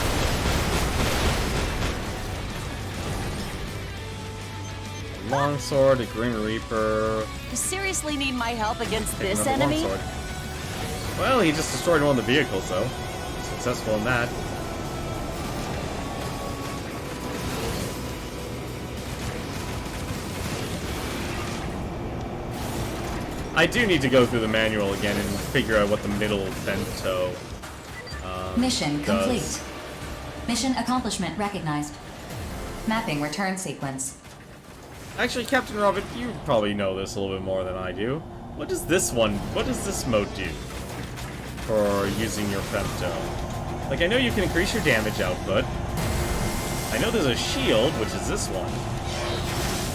Longsword, a Grim Reaper. You seriously need my help against Take this another enemy? longsword. Well, he just destroyed one of the vehicles, though. Successful in that. I do need to go through the manual again and figure out what the middle femto Mission does. complete. Mission accomplishment recognized. Mapping return sequence. Actually, Captain Robert, you probably know this a little bit more than I do. What does this mode do for using your femto? Like, I know you can increase your damage output. I know there's a shield, which is this one.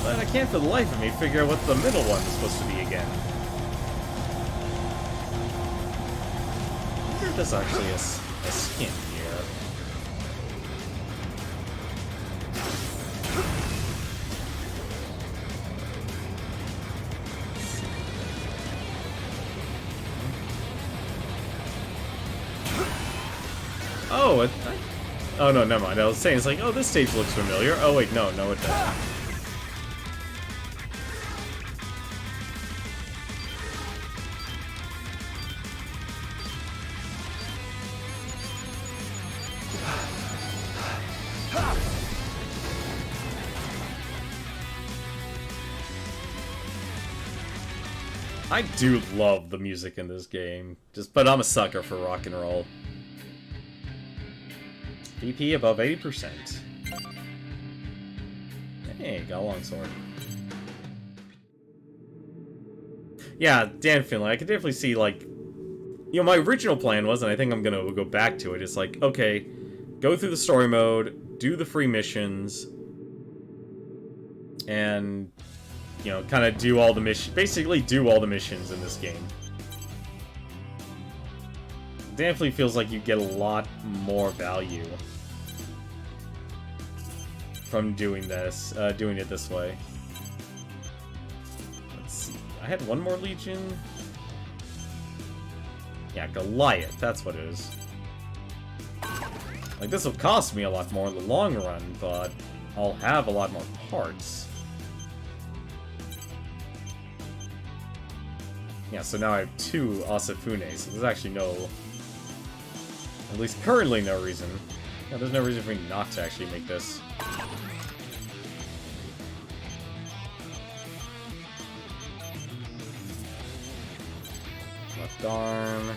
But I can't for the life of me figure out what the middle one is supposed to be again. I wonder if there's actually a skin here. Oh no, never mind. I was saying, it's like, oh, this stage looks familiar. Oh wait, no, it doesn't. I do love the music in this game, but I'm a sucker for rock and roll. BP above 80%. Hey, got a longsword. Yeah, definitely. I could definitely see, like... You know, my original plan was, and I think I'm gonna go back to it, it's like, okay, go through the story mode, do the free missions, and, you know, kind of do all the missions, basically do all the missions in this game. Definitely feels like you get a lot more value from doing this, doing it this way. Let's see. I had one more Legion. Yeah, Goliath. That's what it is. Like, this will cost me a lot more in the long run, but I'll have a lot more parts. Yeah, so now I have 2 Asafune, so there's actually no... At least currently no reason. Yeah, there's no reason for me not to actually make this. Left arm.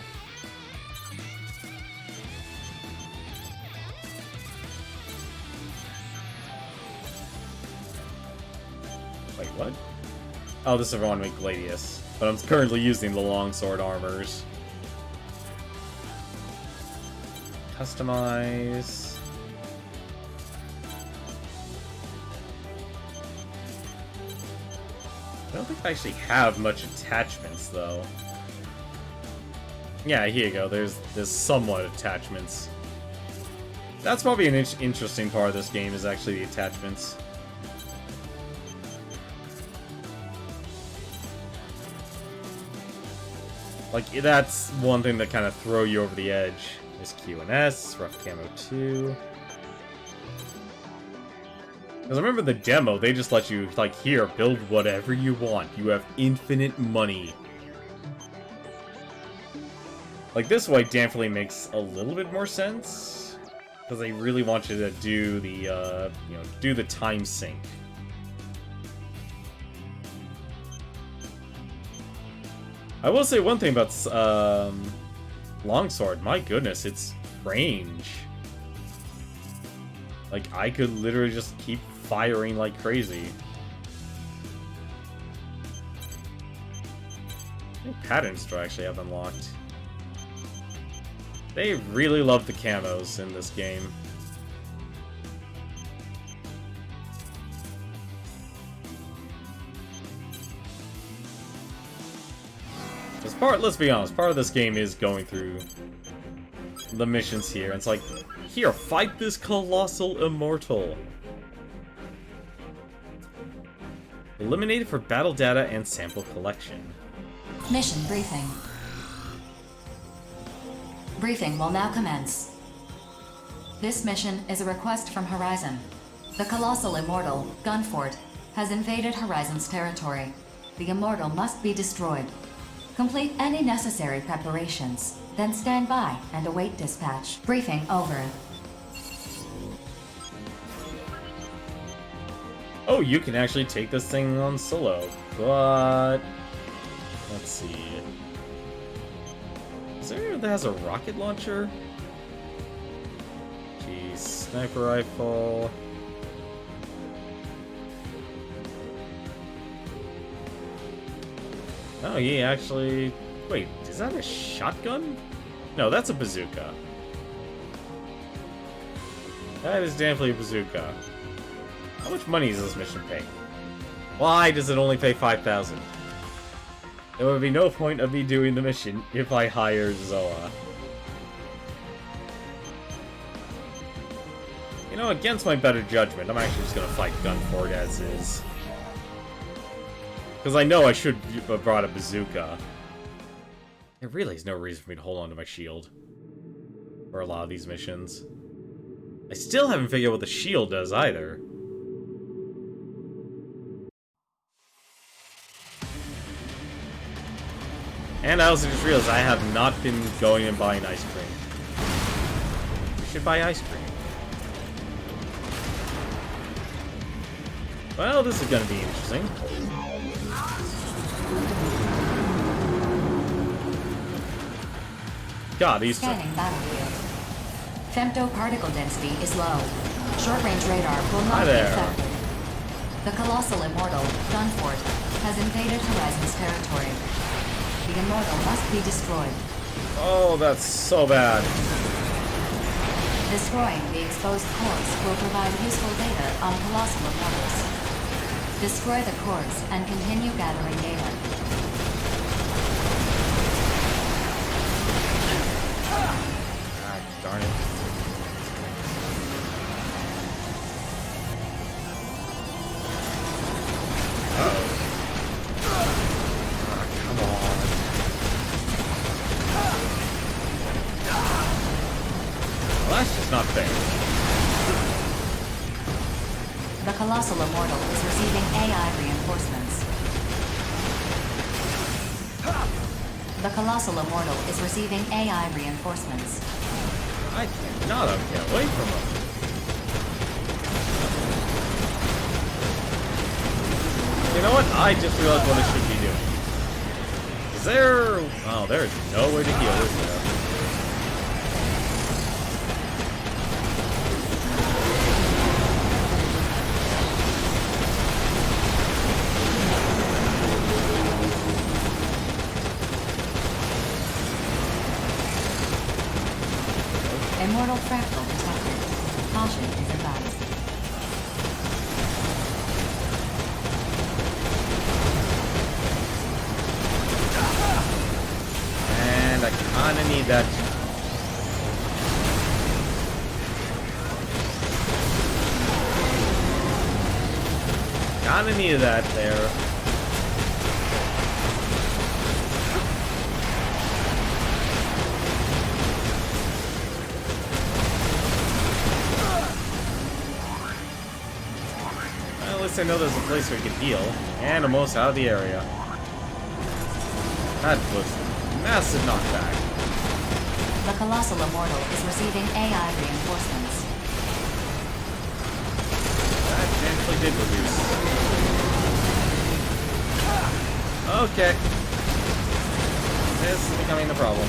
Wait, what? Oh, this is everyone make Gladius. But I'm currently using the longsword armors. Customize. I don't think I actually have much attachments, though. Yeah, here you go. There's somewhat attachments. That's probably an interesting part of this game, is actually the attachments. Like, that's one thing that kind of throw you over the edge. Is Q&S, rough camo 2. Because I remember the demo, they just let you, like, here, build whatever you want. You have infinite money. Like, this way definitely makes a little bit more sense. Because they really want you to do the, you know, do the time sync. I will say one thing about, Longsword. My goodness, its range. Like, I could literally just keep firing like crazy. How many patterns do I actually have unlocked? They really love the camos in this game. Let's be honest, part of this game is going through the missions here. It's like, here, fight this colossal immortal. Eliminated for battle data and sample collection. Mission briefing. Briefing will now commence. This mission is a request from Horizon. The colossal immortal, Gunfort, has invaded Horizon's territory. The immortal must be destroyed. Complete any necessary preparations, then stand by and await dispatch. Briefing over. Oh, you can actually take this thing on solo, but... Let's see... Is there anyone that has a rocket launcher? Jeez, sniper rifle... Oh, he actually... Wait, is that a shotgun? No, that's a bazooka. That is definitely a bazooka. How much money does this mission pay? Why does it only pay 5,000? There would be no point of me doing the mission if I hire Zoa. You know, against my better judgment, I'm actually just gonna fight Gunfort as is. Because I know I should have brought a bazooka. There really is no reason for me to hold on to my shield for a lot of these missions. I still haven't figured out what the shield does either. And I also just realized I have not been going and buying ice cream. We should buy ice cream. Well, this is gonna be interesting. God, these two. Scanning battlefield. Femto particle density is low. Short-range radar will Hi not be there. affected. The colossal immortal, Gunfort, has invaded Horizon's territory. The immortal must be destroyed. Oh, that's so bad. Destroying the exposed cores will provide useful data on colossal immortals. Destroy the cores and continue gathering data. Ah, darn it. Uh-oh. Ah, come on. Well, that's just not fair. The colossal immortal is receiving AI reinforcements. The colossal immortal is receiving AI reinforcements. I cannot get away from him. You know what? I just realized what I should be doing. Is there... Oh, there's no way to heal, is there? Immortal fractal detected. Caution is advised. And I kinda need that. Kinda needed that there. Well, at least I know there's a place where you can heal. And almost out of the area. That was a massive knockback. The colossal immortal is receiving AI reinforcements. That gently did reduce. Okay. This is becoming the problem.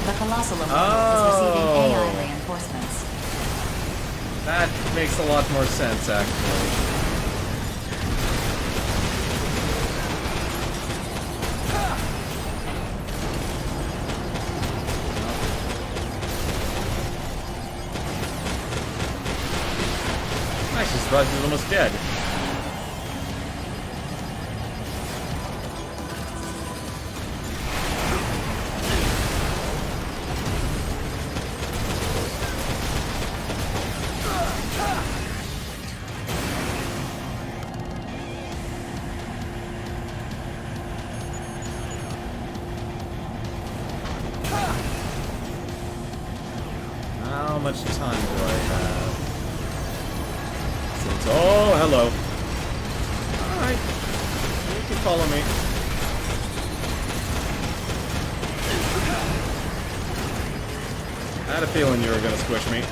The colossal immortal is receiving AI reinforcements. That makes a lot more sense, actually. I'm actually surprised he's almost dead. How much time do I have? Oh, hello. Alright. You can follow me. I had a feeling you were gonna squish me.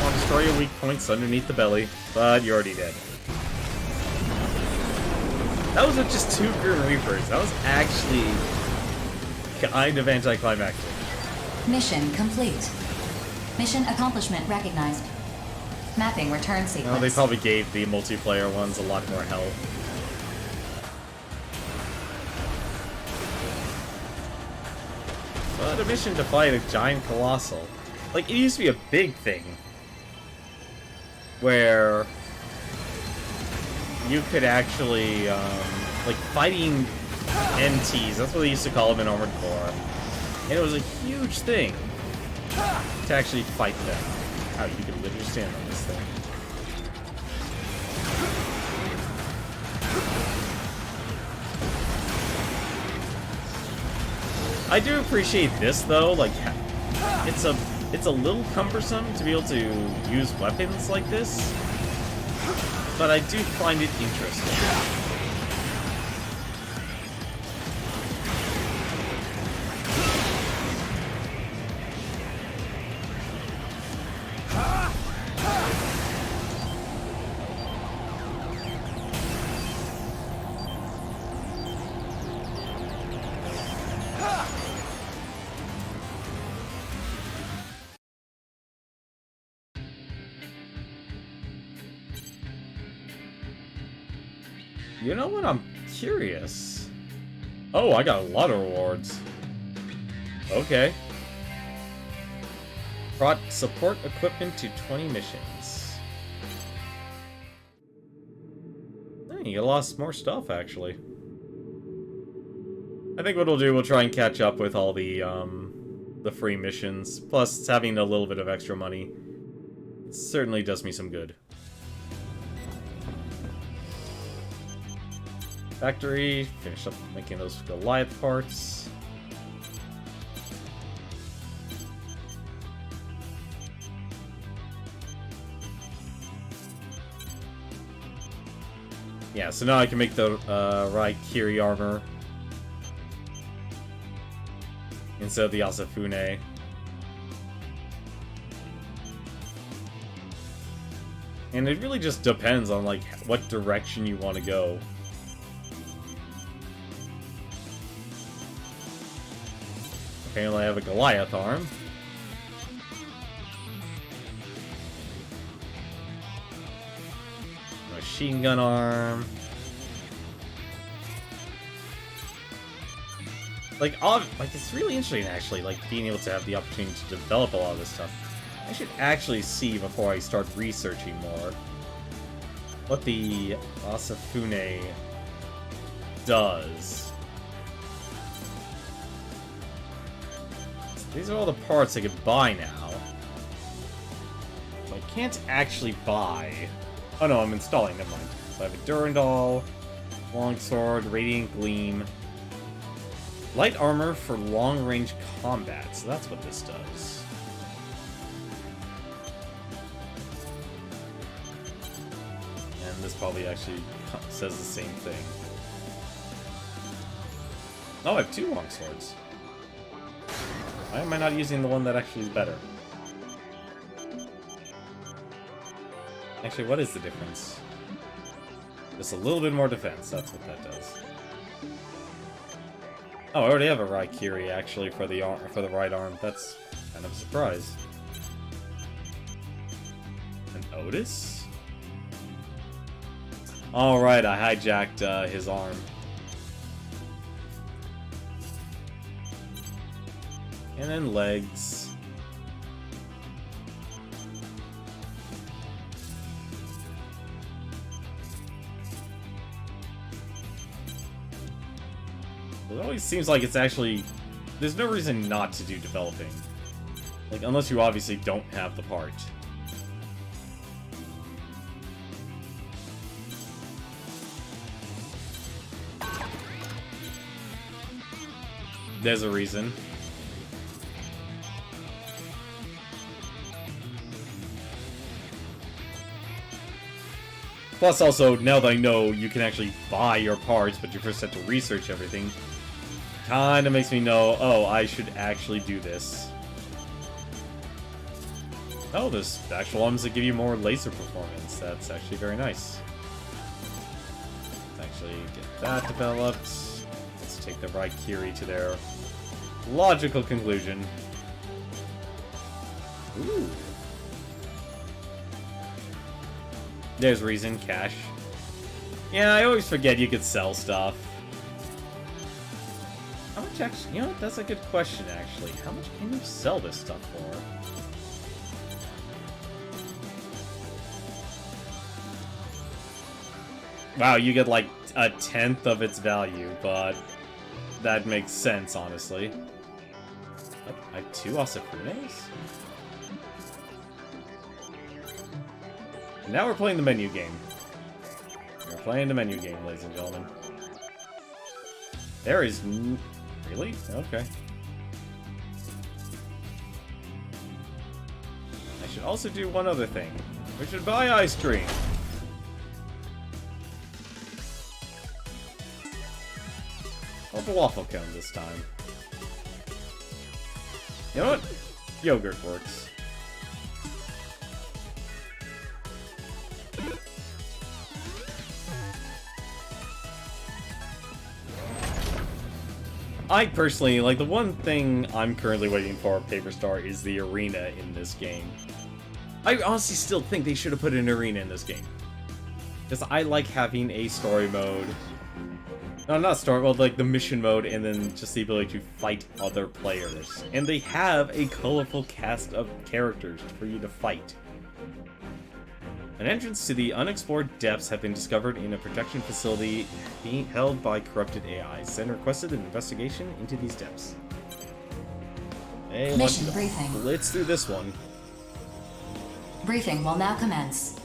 I'll destroy your weak points underneath the belly, but you're already dead. That was with just 2 Grim Reapers. That was actually kind of anticlimactic. Mission complete. Mission accomplishment recognized. Mapping return sequence. Well, they probably gave the multiplayer ones a lot more health. But a mission to fight a giant colossal. Like, it used to be a big thing. Where you could actually, like, fighting NTs. That's what they used to call them in Armored Core. And it was a huge thing to actually fight them. How you can literally stand on this thing. I do appreciate this though, like it's a little cumbersome to be able to use weapons like this, but I do find it interesting. You know what? I'm curious. Oh, I got a lot of rewards. Okay. Brought support equipment to 20 missions. Hey, you get a lot more stuff, actually. I think what we'll do, we'll try and catch up with all the free missions. Plus, having a little bit of extra money, it certainly does me some good. Factory, finish up making those Goliath parts. Yeah, so now I can make the Raikiri armor instead of the Asafune. And it really just depends on like what direction you want to go. Apparently I have a Goliath arm. Machine gun arm. Like it's really interesting actually, like being able to have the opportunity to develop a lot of this stuff. I should actually see before I start researching more what the Asafune does. These are all the parts I could buy now. So I can't actually buy... Oh no, I'm installing, never mind. So I have a Durandal, Longsword, Radiant Gleam, Light Armor for long-range combat, so that's what this does. And this probably actually says the same thing. Oh, I have 2 Longswords. Why am I not using the one that actually is better? Actually, what is the difference? Just a little bit more defense, that's what that does. Oh, I already have a Raikiri, actually, for the right arm. That's kind of a surprise. An Otis? Alright, I hijacked his arm. And then legs. It always seems like it's actually... There's no reason not to do developing. Like, unless you obviously don't have the part. There's a reason. Plus, also, now that I know you can actually buy your parts, but you first have to research everything, kind of makes me know, oh, I should actually do this. Oh, there's actual arms that give you more laser performance. That's actually very nice. Let's actually get that developed. Let's take the Raikiri to their logical conclusion. Ooh. There's reason, cash. Yeah, I always forget you could sell stuff. How much actually... You know what? That's a good question, actually. How much can you sell this stuff for? Wow, you get like 1/10 of its value, but that makes sense, honestly. Oh, I have 2 Asafunes? Now we're playing the menu game. We're playing the menu game, ladies and gentlemen. There is... Really? Okay. I should also do one other thing. We should buy ice cream. Well, the waffle cone this time. You know what? Yogurt works. I personally, like, the one thing I'm currently waiting for Paper Star is the arena in this game. I honestly still think they should have put an arena in this game. Because I like having a story mode. No, not story mode, like the mission mode, and then just the ability to fight other players. And they have a colorful cast of characters for you to fight. An entrance to the unexplored depths have been discovered in a protection facility being held by corrupted AIs. Zen requested an investigation into these depths. Hey, Mission briefing. Blitz through this one. Briefing will now commence.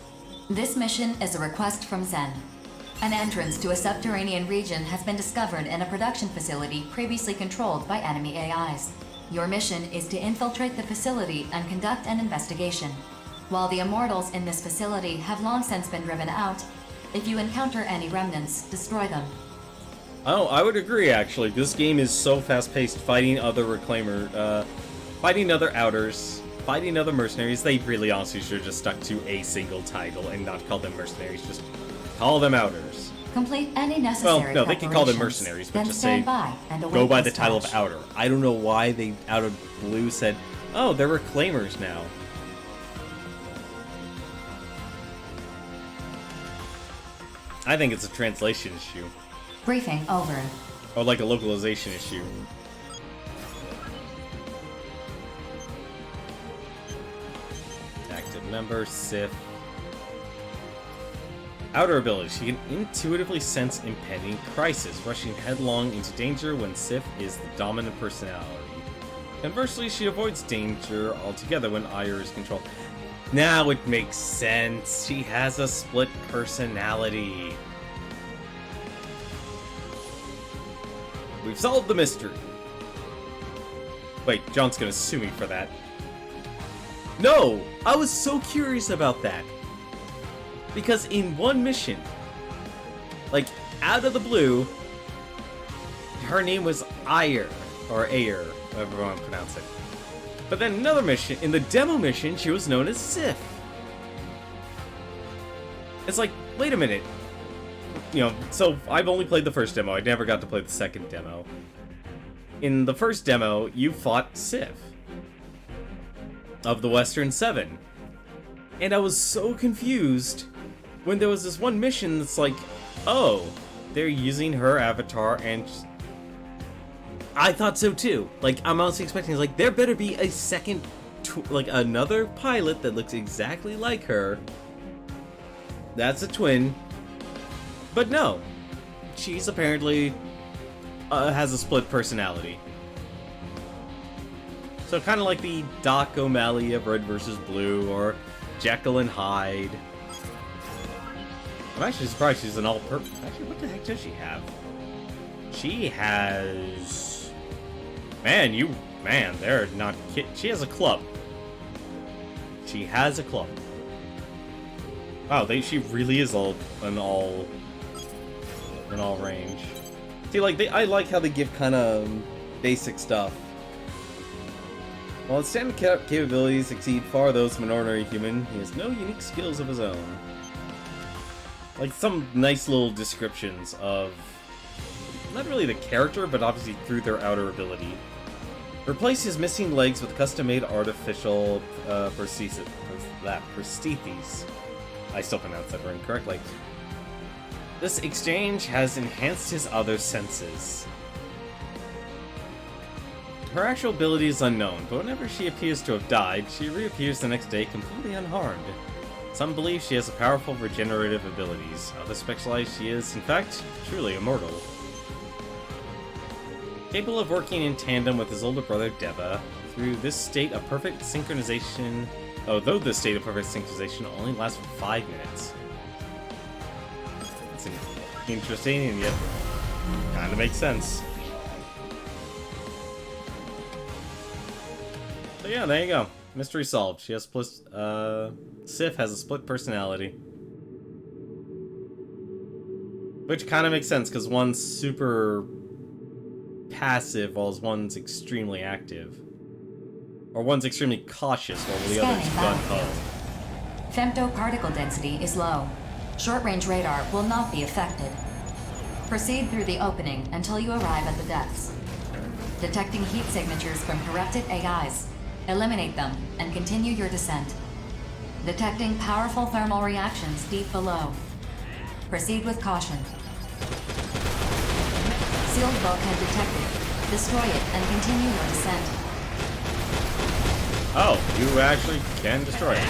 This mission is a request from Zen. An entrance to a subterranean region has been discovered in a production facility previously controlled by enemy AIs. Your mission is to infiltrate the facility and conduct an investigation. While the immortals in this facility have long since been driven out, if you encounter any remnants, destroy them. Oh, I would agree, actually. This game is so fast-paced, fighting other fighting other outers, fighting other mercenaries. They really honestly should have just stuck to a single title and not call them mercenaries, just call them outers. Complete any necessary Well, no, they can call them preparations, mercenaries, but then just say, stand by and await go by the title of dispatch. outer. I don't know why they, out of blue, said, oh, they're reclaimers now. I think it's a translation issue. Briefing over. Or like a localization issue. Active member, Sith. Outer ability. She can intuitively sense impending crisis, rushing headlong into danger when Sith is the dominant personality. Conversely, she avoids danger altogether when Ire is controlled. Now it makes sense. She has a split personality. We've solved the mystery. Wait, John's gonna sue me for that. No! I was so curious about that. Because in one mission, like, out of the blue, her name was Ire, or Ayer, however you want to pronounce it. But then another mission, in the demo mission, she was known as Sith. It's like, wait a minute. You know, so I've only played the first demo, I never got to play the second demo. In the first demo, you fought Sith of the Western 7. And I was so confused when there was this one mission that's like, oh, they're using her avatar, and I thought so too. Like, I'm honestly expecting, like, there better be a second, like, another pilot that looks exactly like her. That's a twin. But no. She's apparently has a split personality. So kind of like the Doc O'Malley of Red vs. Blue, or Jekyll and Hyde. I'm actually surprised she's an all-purpose. Actually, what the heck does she have? She has... Man, they're not kid. She has a club. She has a club. Wow, she really is an all range. See, like, I like how they give kind of basic stuff. While his standard capabilities exceed far those of an ordinary human, he has no unique skills of his own. Like, some nice little descriptions of not really the character, but obviously through their outer ability. Replace his missing legs with custom-made artificial prostheses. I still pronounced that word incorrectly. This exchange has enhanced his other senses. Her actual ability is unknown, but whenever she appears to have died, she reappears the next day completely unharmed. Some believe she has powerful regenerative abilities. Others speculate she is, in fact, truly immortal. Capable of working in tandem with his older brother Deva through this state of perfect synchronization. Though this state of perfect synchronization only lasts for 5 minutes. It's interesting and yet kind of makes sense. So yeah, there you go. Mystery solved. She has Sif has a split personality. Which kind of makes sense, because one's super passive, while one's extremely active. Or one's extremely cautious, while the other's gun-ho. Femto particle density is low. Short-range radar will not be affected. Proceed through the opening until you arrive at the depths. Detecting heat signatures from corrupted AIs. Eliminate them and continue your descent. Detecting powerful thermal reactions deep below. Proceed with caution. Sealed bulkhead detected. Destroy it and continue your descent. Oh, you actually can destroy it.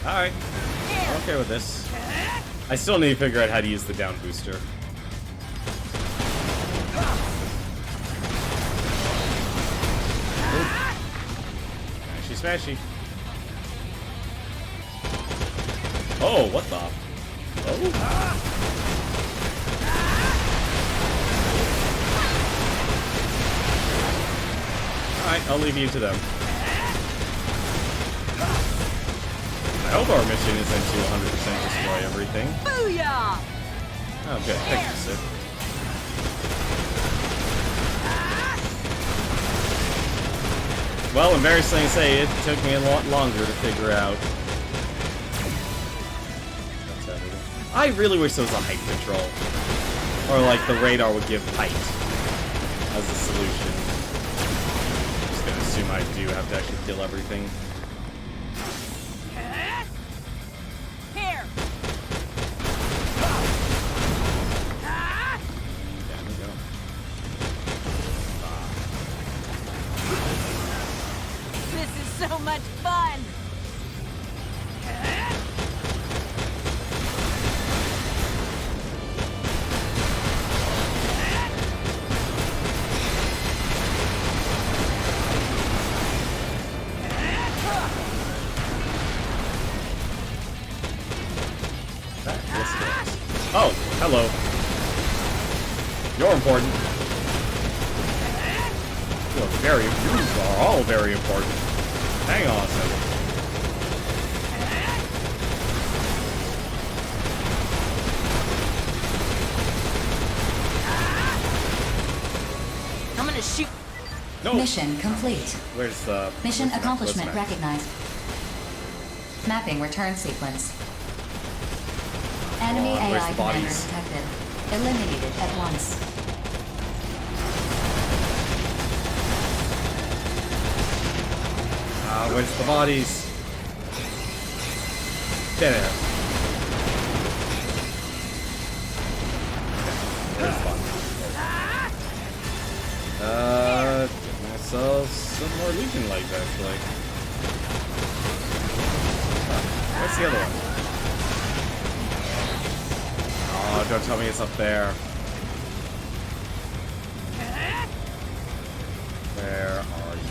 Alright. I'm okay with this. I still need to figure out how to use the down booster. Smashy, smashy. Oh, what the? Oh. Alright, I'll leave you to them. I hope our mission isn't to 100% destroy everything. Booyah! Oh, good. Thank you, Sid. Well, embarrassingly to say, it took me a lot longer to figure out. That's everything. I really wish there was a height control. Or, like, the radar would give height as a solution. I'm just gonna assume I do have to actually kill everything. Here! There we go. This is so much fun! Oh, hello. You're important. You are all very important. Hang on a second. I'm gonna shoot. No. Mission complete. Where's the Mission where's the accomplishment map? recognized. Mapping return sequence. Enemy Where's AI the commander bodies? detected. Eliminated at once. Where's the bodies? There. Where's the bodies? Get myself some more Legion legs, actually. Where's the other one? Oh, don't tell me it's up there. Where are you?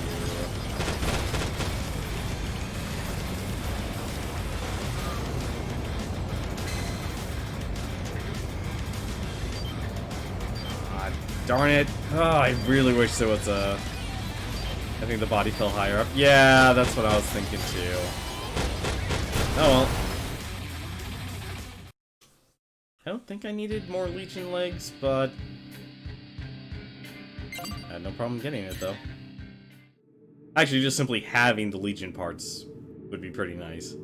God darn it. Oh, I really wish there was a... I think the body fell higher up. Yeah, that's what I was thinking too. Oh well. I don't think I needed more Legion legs, but I had no problem getting it, though. Actually, just simply having the Legion parts would be pretty nice.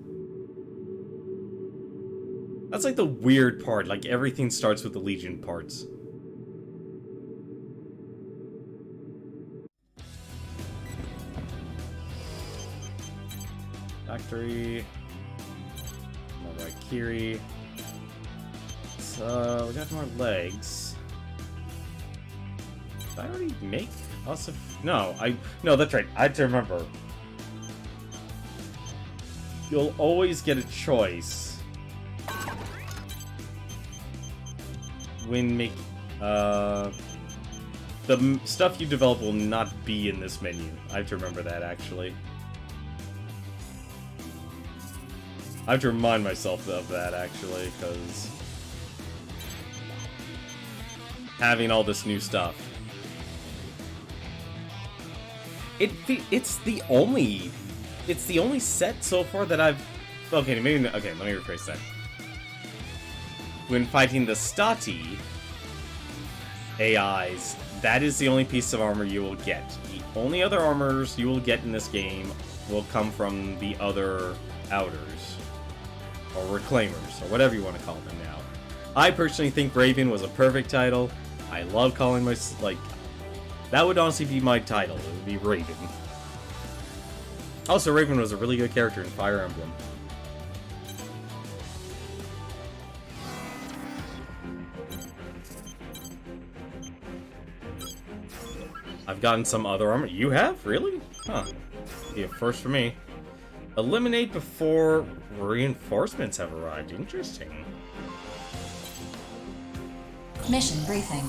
That's like the weird part, like everything starts with the Legion parts. Factory. More Raikiri. So, we got more legs. Did I already make lots of... No, No, that's right. I have to remember. You'll always get a choice when stuff you develop will not be in this menu. I have to remember that, actually. I have to remind myself of that, actually, because having all this new stuff. It's the only set so far that I've... Okay, let me rephrase that. When fighting the Stati AIs, that is the only piece of armor you will get. The only other armors you will get in this game will come from the other Outers. Or Reclaimers, or whatever you want to call them now. I personally think Raven was a perfect title. I love calling my... that would honestly be my title. It would be Raven. Also, Raven was a really good character in Fire Emblem. I've gotten some other armor. You have? Really? Huh. Be a first for me. Eliminate before reinforcements have arrived. Interesting. Mission briefing.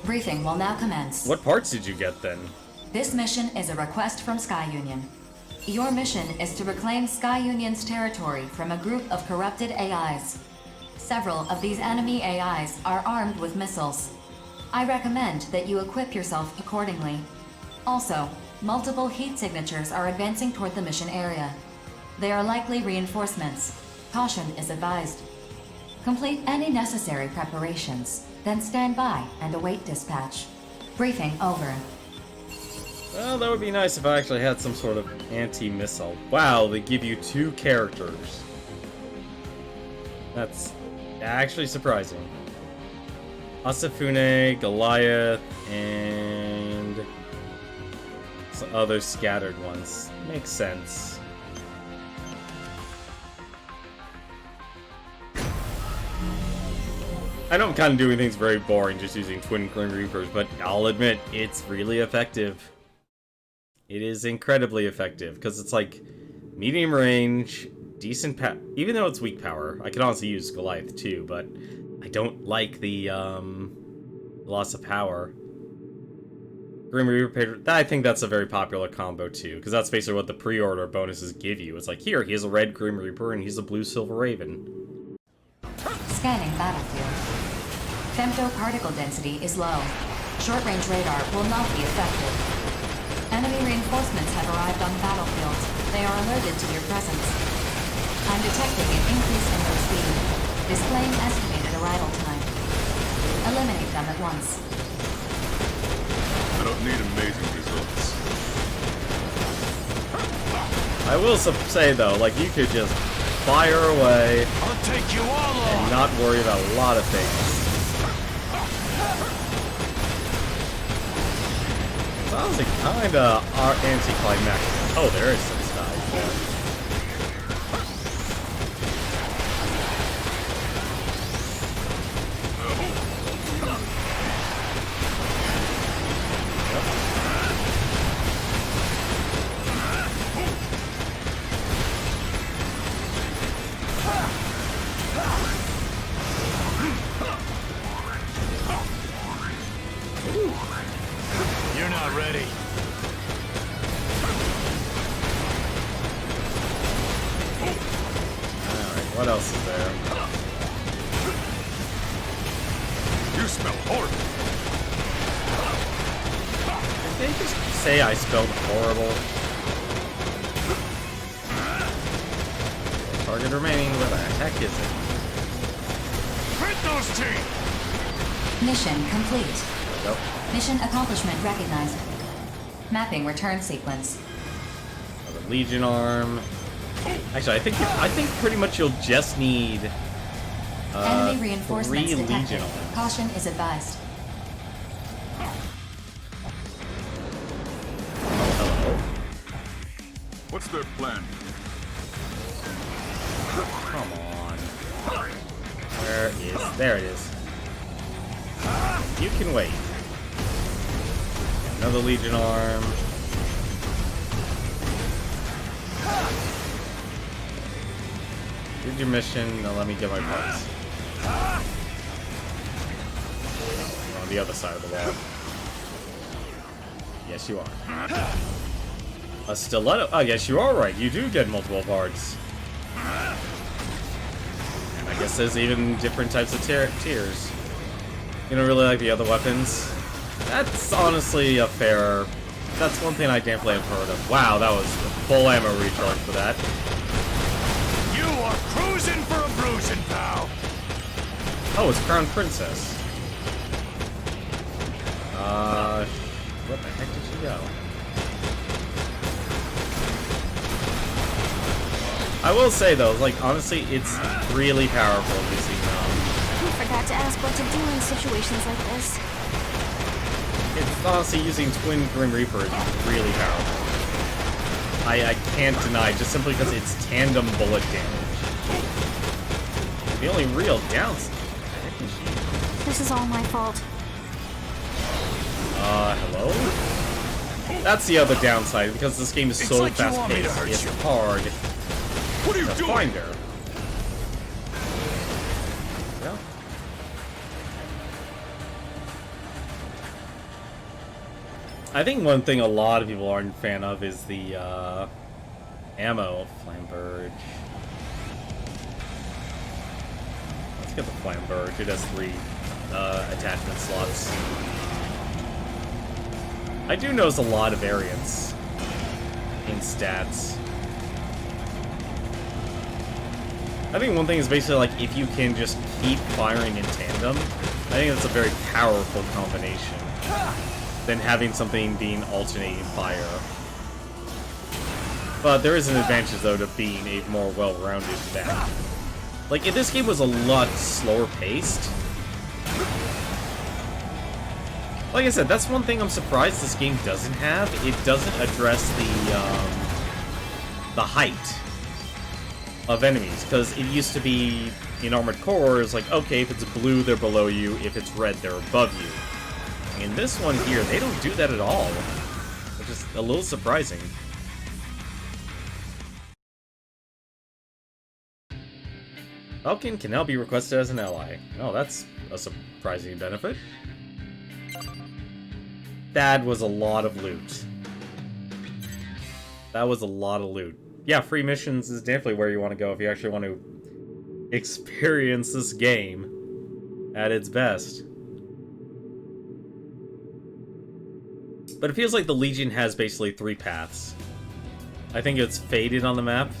Briefing will now commence. What parts did you get then? This mission is a request from Sky Union. Your mission is to reclaim Sky Union's territory from a group of corrupted AIs. Several of these enemy AIs are armed with missiles. I recommend that you equip yourself accordingly. Also, multiple heat signatures are advancing toward the mission area. They are likely reinforcements. Caution is advised. Complete any necessary preparations, then stand by and await dispatch. Briefing over. Well, that would be nice if I actually had some sort of anti-missile. Wow, they give you 2 characters. That's actually surprising. Asafune, Goliath, and some other scattered ones. Makes sense. I know I'm kind of doing things very boring just using Twin Grim Reapers, but I'll admit, it's really effective. It is incredibly effective, because it's like medium range, decent power. Even though it's weak power, I could honestly use Goliath too, but I don't like the loss of power. Grim Reaper, I think that's a very popular combo too, because that's basically what the pre-order bonuses give you. It's like, here, he's a red Grim Reaper, and he's a blue Silver Raven. Scanning battlefield. Femto particle density is low. Short-range radar will not be effective. Enemy reinforcements have arrived on the battlefield. They are alerted to your presence. I'm detecting an increase in their speed, displaying estimated arrival time. Eliminate them at once. I don't need amazing results. I will say though, like, you could just fire away I'll take you all on. and not worry about a lot of things. Honestly, kinda anticlimactic. Oh, there is some stuff there. You're not ready. Alright, what else is there? You smell horrible. Did they just say I spelled horrible? Target remaining, where the heck is it? Hit those teeth! Mission complete. Nope. Mission accomplishment recognized. Mapping return sequence. Another Legion arm. Actually, I think pretty much you'll just need Enemy 3 reinforcements detected. Legion arms. Caution is advised. Hello. What's their plan? Come on. Where is... There it is. You can wait. Another Legion arm. Did your mission. Now let me get my parts. the other side of the wall. Yes, you are. A stiletto. Oh, yes, you are right. You do get multiple parts. And I guess there's even different types of tiers. You don't really like the other weapons? That's honestly a fair... That's one thing I definitely have heard of. Wow, that was a full ammo recharge for that. You are cruising for a bruising, pal! Oh, it's Crown Princess. What the heck did she go? I will say though, like honestly, it's really powerful using I forgot to ask what to do in situations like this. It's honestly using Twin Grim Reaper is really powerful. I can't deny, just simply because it's tandem bullet damage. The only real downside. This is all my fault. Hello? That's the other downside, because this game is so like you want me to fast-paced, hurt it's you. hard What are you to doing? find her. Yeah. I think one thing a lot of people aren't a fan of is the, ammo. Flamberge. Let's get the Flamberge. It has 3, attachment slots. I do notice a lot of variance in stats. I think one thing is basically like if you can just keep firing in tandem, I think that's a very powerful combination than having something being alternating fire. But there is an advantage though to being a more well-rounded mech. Like if this game was a lot slower paced, like I said, that's one thing I'm surprised this game doesn't have. It doesn't address the height of enemies, because it used to be in Armored Core, it's like, okay, if it's blue, they're below you, if it's red, they're above you. In this one here, they don't do that at all, which is a little surprising. Falcon can now be requested as an ally. Oh, that's a surprising benefit. That was a lot of loot. That was a lot of loot. Yeah, free missions is definitely where you want to go if you actually want to experience this game at its best. But it feels like the Legion has basically 3 paths. I think it's faded on the map.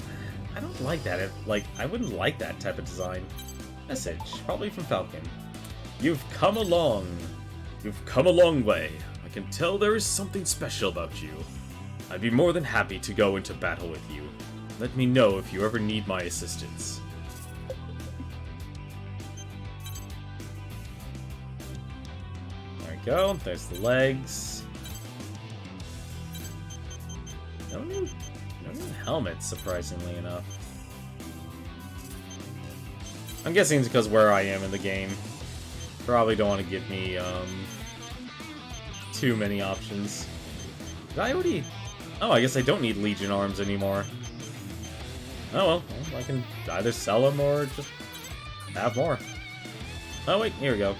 I don't like that. I wouldn't like that type of design. Message, probably from Falcon. You've come along. You've come a long way. I can tell there is something special about you. I'd be more than happy to go into battle with you. Let me know if you ever need my assistance. There we go. There's the legs. No new helmets, surprisingly enough. I'm guessing it's because where I am in the game. Probably don't want to give me, too many options. Did I already... Oh, I guess I don't need Legion arms anymore. Oh well, I can either sell them or just have more. Oh wait, here we go.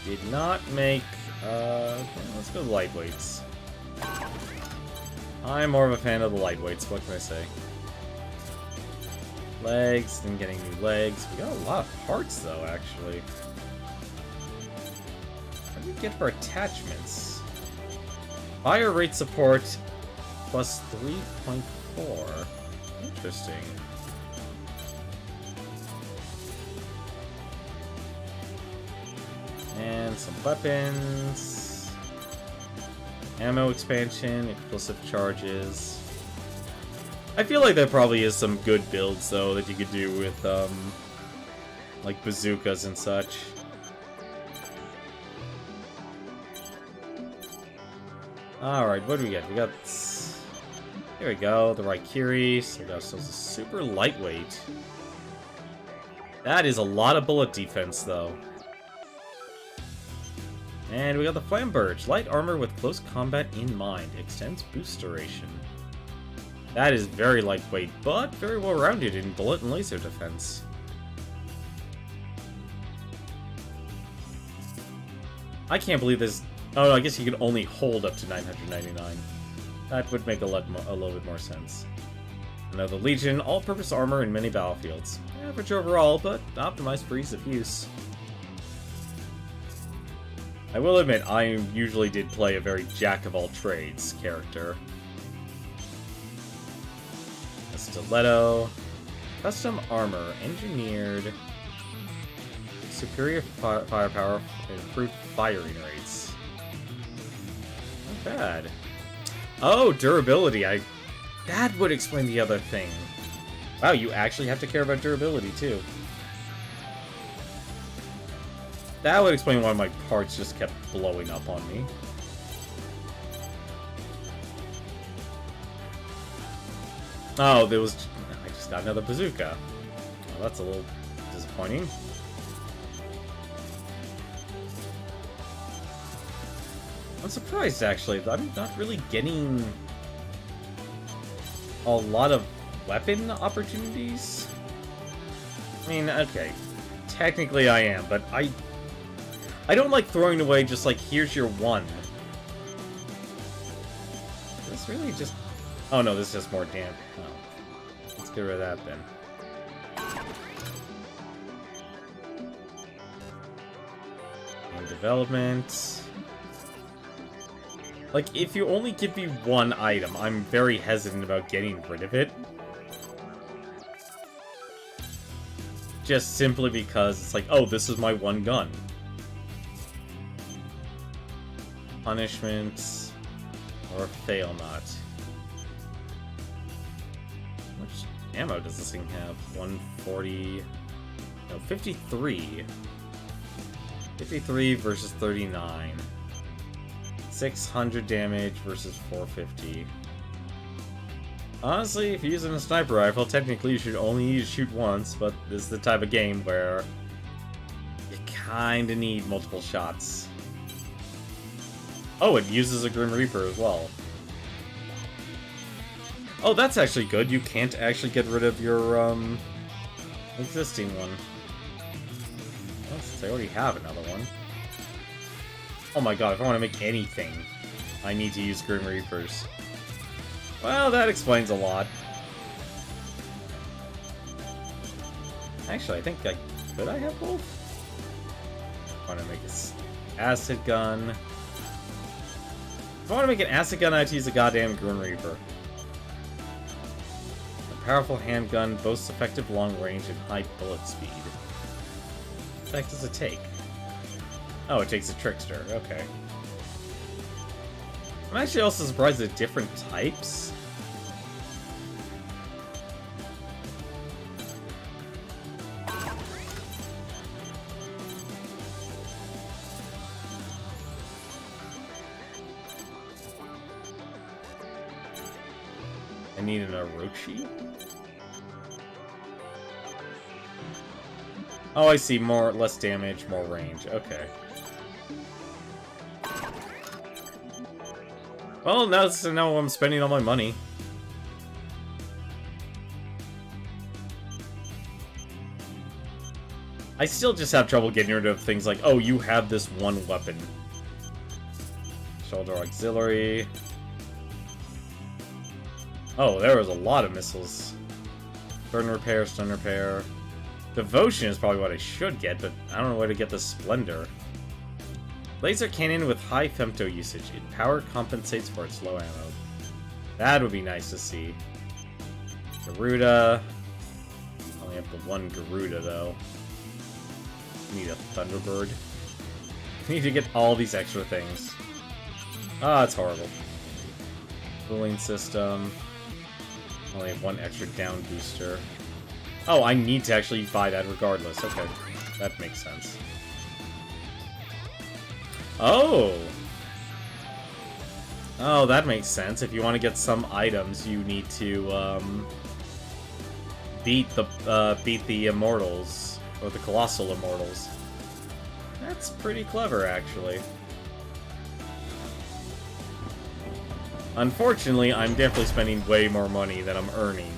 Did not make, let's go lightweights. I'm more of a fan of the lightweights, what can I say? Legs, then getting new legs. We got a lot of parts though, actually. What do we get for attachments? Fire rate support plus 3.4. Interesting. And some weapons. Ammo expansion, explosive charges. I feel like there probably is some good builds, though, that you could do with, like bazookas and such. Alright, what do we get? We got... Here we go, the Raikiri. So that's super lightweight. That is a lot of bullet defense, though. And we got the Flamberge. Light armor with close combat in mind. Extends boost duration. That is very lightweight, but very well-rounded in bullet and laser defense. I can't believe this. Oh, no, I guess you can only hold up to 999. That would make a little bit more sense. Another Legion, all-purpose armor in many battlefields. Average overall, but optimized for ease of use. I will admit, I usually did play a very jack-of-all-trades character. A stiletto. Custom armor, engineered. Superior firepower, improved firing rates. Not bad. Oh, durability. That would explain the other thing. Wow, you actually have to care about durability, too. That would explain why my parts just kept blowing up on me. Oh, there was... I just got another bazooka. Well, that's a little disappointing. I'm surprised, actually, that I'm not really getting a lot of weapon opportunities. I mean, okay, technically I am, but I don't like throwing away just like, here's your one. This really just... Oh no, this is just more damp. Oh. Let's get rid of that then. Game development... Like, if you only give me one item, I'm very hesitant about getting rid of it. Just simply because it's like, oh, this is my one gun. Punishments. Or fail not. How much ammo does this thing have? 140... No, 53. 53 versus 39. 600 damage versus 450. Honestly, if you're using a sniper rifle, technically you should only need to shoot once, but this is the type of game where you kinda need multiple shots. Oh, it uses a Grim Reaper as well. Oh, that's actually good. You can't actually get rid of your, existing one. Well, since I already have another one. Oh my god, if I want to make anything, I need to use Grim Reapers. Well, that explains a lot. Actually, I think could I have both? I want to make this acid gun. If I want to make an acid gun, I have to use a goddamn Grim Reaper. A powerful handgun boasts effective long range and high bullet speed. What the heck does it take? Oh, it takes a Trickster. Okay. I'm actually also surprised at different types. I need an Orochi? Oh, I see. Less damage, more range. Okay. Well, now I'm spending all my money. I still just have trouble getting rid of things like, oh, you have this one weapon. Shoulder auxiliary. Oh, there was a lot of missiles. Burn repair, stun repair. Devotion is probably what I should get, but I don't know where to get the Splendor. Laser cannon with high femto usage. Its power compensates for its low ammo. That would be nice to see. Garuda. I only have the one Garuda, though. Need a Thunderbird. I need to get all these extra things. Ah, it's horrible. Cooling system. Only have one extra down booster. Oh, I need to actually buy that regardless. Okay, that makes sense. Oh! Oh, that makes sense. If you want to get some items, you need to, beat the Immortals. Or the Colossal Immortals. That's pretty clever, actually. Unfortunately, I'm definitely spending way more money than I'm earning.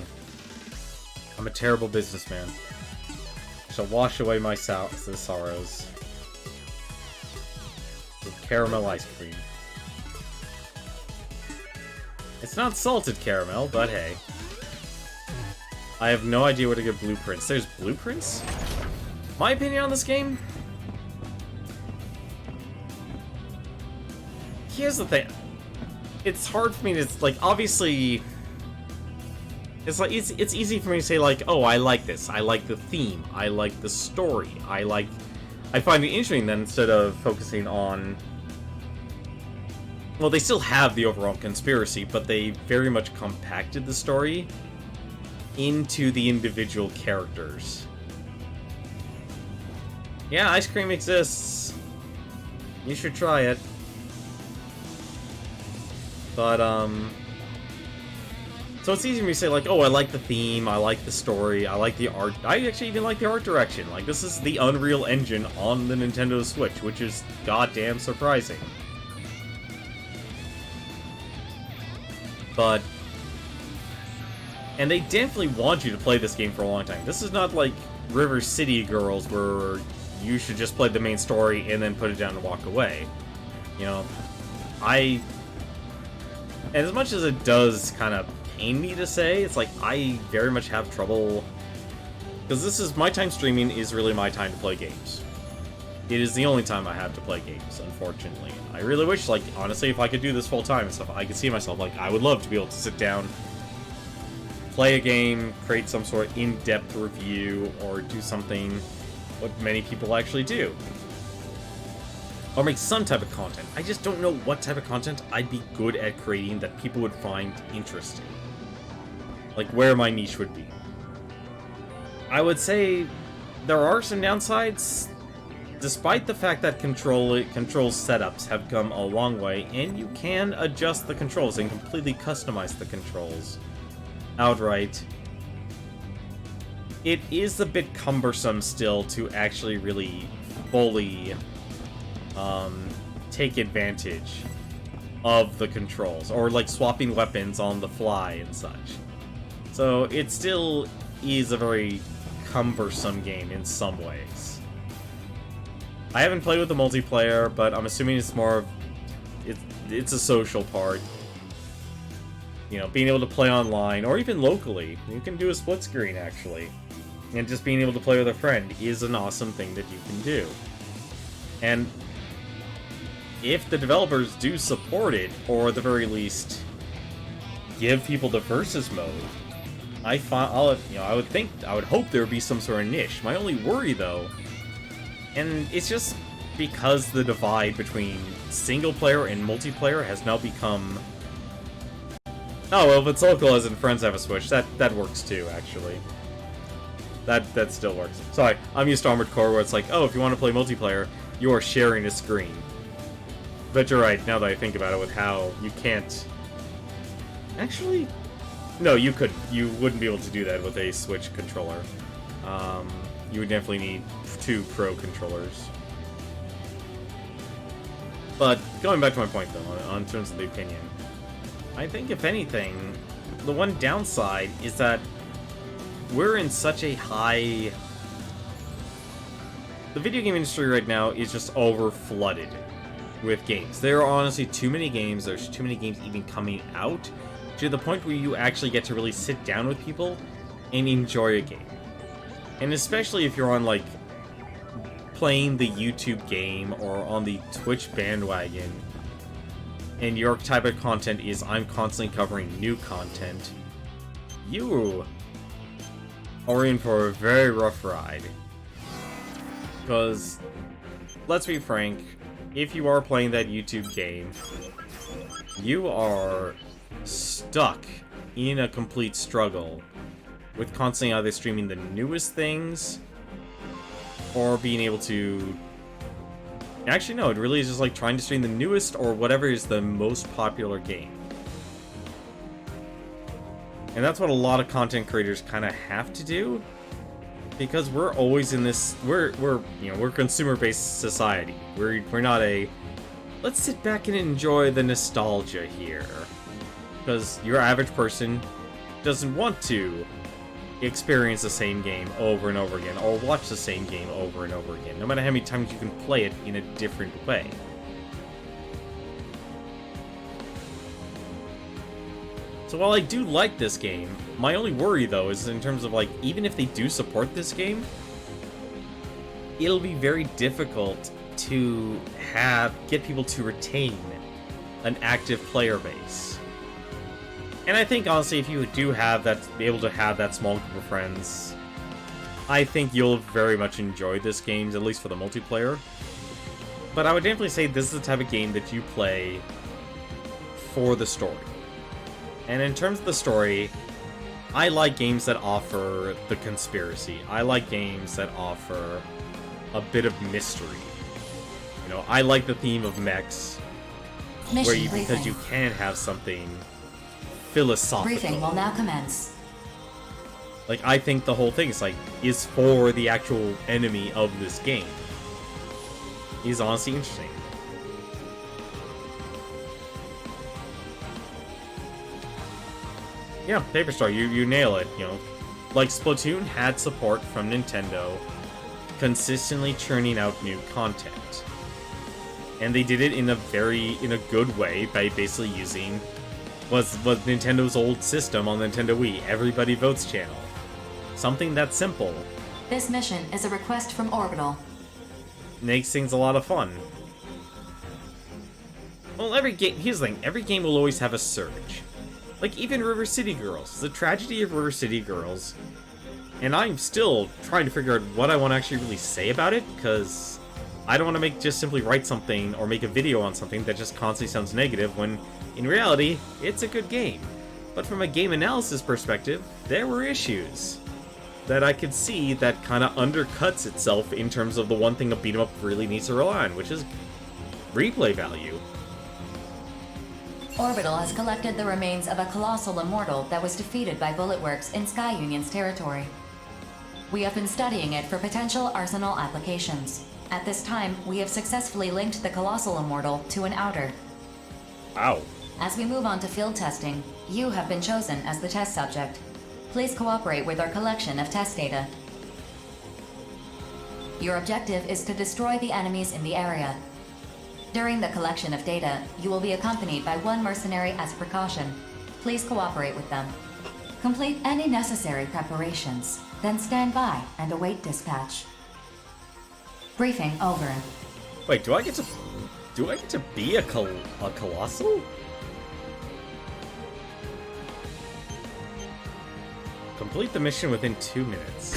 I'm a terrible businessman. I shall wash away my sorrows. with caramel ice cream. It's not salted caramel, but hey. I have no idea where to get blueprints. There's blueprints? My opinion on this game? Here's the thing. It's hard for me to, like, obviously... It's like, it's easy for me to say, like, oh, I like this. I like the theme. I like the story. I find it interesting then, instead of focusing on... Well, they still have the overall conspiracy, but they very much compacted the story into the individual characters. Yeah, ice cream exists. You should try it. But, so it's easy for me to say, like, oh, I like the theme, I like the story, I like the art. I actually even like the art direction. Like, this is the Unreal Engine on the Nintendo Switch, which is goddamn surprising. But... And they definitely want you to play this game for a long time. This is not like River City Girls, where you should just play the main story and then put it down and walk away. You know, and as much as it does kind of pain me to say, it's like, I very much have trouble... Because this is... My time streaming is really my time to play games. It is the only time I have to play games, unfortunately. I really wish, like, honestly, if I could do this full-time and stuff, I could see myself, like, I would love to be able to sit down, play a game, create some sort of in-depth review, or do something what many people actually do. Or make some type of content. I just don't know what type of content I'd be good at creating that people would find interesting. Like, where my niche would be. I would say there are some downsides, despite the fact that control setups have come a long way, and you can adjust the controls and completely customize the controls outright. It is a bit cumbersome still to actually really fully take advantage of the controls, or like swapping weapons on the fly and such. So it still is a very cumbersome game in some ways. I haven't played with the multiplayer, but I'm assuming it's more of it's a social part. You know, being able to play online, or even locally. You can do a split screen, actually. And just being able to play with a friend is an awesome thing that you can do. And if the developers do support it, or at the very least, give people the versus mode, I would hope there would be some sort of niche. My only worry, though, and it's just because the divide between single player and multiplayer has now become... Oh, well, if it's local as in friends have a Switch, that works too, actually. That still works. Sorry, I'm used to Armored Core, where it's like, oh, if you want to play multiplayer, you are sharing a screen. But you're right, now that I think about it, with how you can't... Actually... No, you couldn't. You wouldn't be able to do that with a Switch controller. You would definitely need 2 Pro controllers. But, going back to my point, though, on terms of the opinion, I think, if anything, the one downside is that we're in such a high... The video game industry right now is just over-flooded with games. There are honestly too many games, there's too many games even coming out, to the point where you actually get to really sit down with people and enjoy a game. And especially if you're on, like, playing the YouTube game or on the Twitch bandwagon, and your type of content is I'm constantly covering new content, you are in for a very rough ride. Because, let's be frank, if you are playing that YouTube game, you are stuck in a complete struggle with constantly either streaming the newest things or being able to... Actually, no, it really is just like trying to stream the newest or whatever is the most popular game. And that's what a lot of content creators kind of have to do, because we're always in this... We're consumer-based society. We're not a... Let's sit back and enjoy the nostalgia here. Because your average person doesn't want to experience the same game over and over again, or watch the same game over and over again, no matter how many times you can play it in a different way. So while I do like this game, my only worry though is in terms of like, even if they do support this game, it'll be very difficult to get people to retain an active player base. And I think honestly, if you do have that, be able to have that small group of friends, I think you'll very much enjoy this game, at least for the multiplayer. But I would definitely say this is the type of game that you play for the story. And in terms of the story, I like games that offer the conspiracy. I like games that offer a bit of mystery. You know, I like the theme of mechs, where you, because you can have something philosophical. Briefing will now commence. Like, I think the whole thing is for the actual enemy of this game. Is honestly interesting. Yeah, Paper Star, you nail it, you know. Like, Splatoon had support from Nintendo, consistently churning out new content. And they did it in a good way by basically using was Nintendo's old system on Nintendo Wii, Everybody Votes channel. Something that simple. This mission is a request from Orbital. Makes things a lot of fun. Well, here's the thing, every game will always have a surge. Like, even River City Girls. The tragedy of River City Girls. And I'm still trying to figure out what I want to actually really say about it, because I don't want to just simply write something or make a video on something that just constantly sounds negative, when, in reality, it's a good game. But from a game analysis perspective, there were issues that I could see that kind of undercuts itself in terms of the one thing a beat-em-up really needs to rely on, which is replay value. Orbital has collected the remains of a colossal immortal that was defeated by Bulletworks in Sky Union's territory. We have been studying it for potential arsenal applications. At this time, we have successfully linked the colossal immortal to an outer. Wow. As we move on to field testing, you have been chosen as the test subject. Please cooperate with our collection of test data. Your objective is to destroy the enemies in the area. During the collection of data, you will be accompanied by one mercenary as a precaution. Please cooperate with them. Complete any necessary preparations, then stand by and await dispatch. Briefing over. Wait, do I get to be a colossal? Complete the mission within 2 minutes.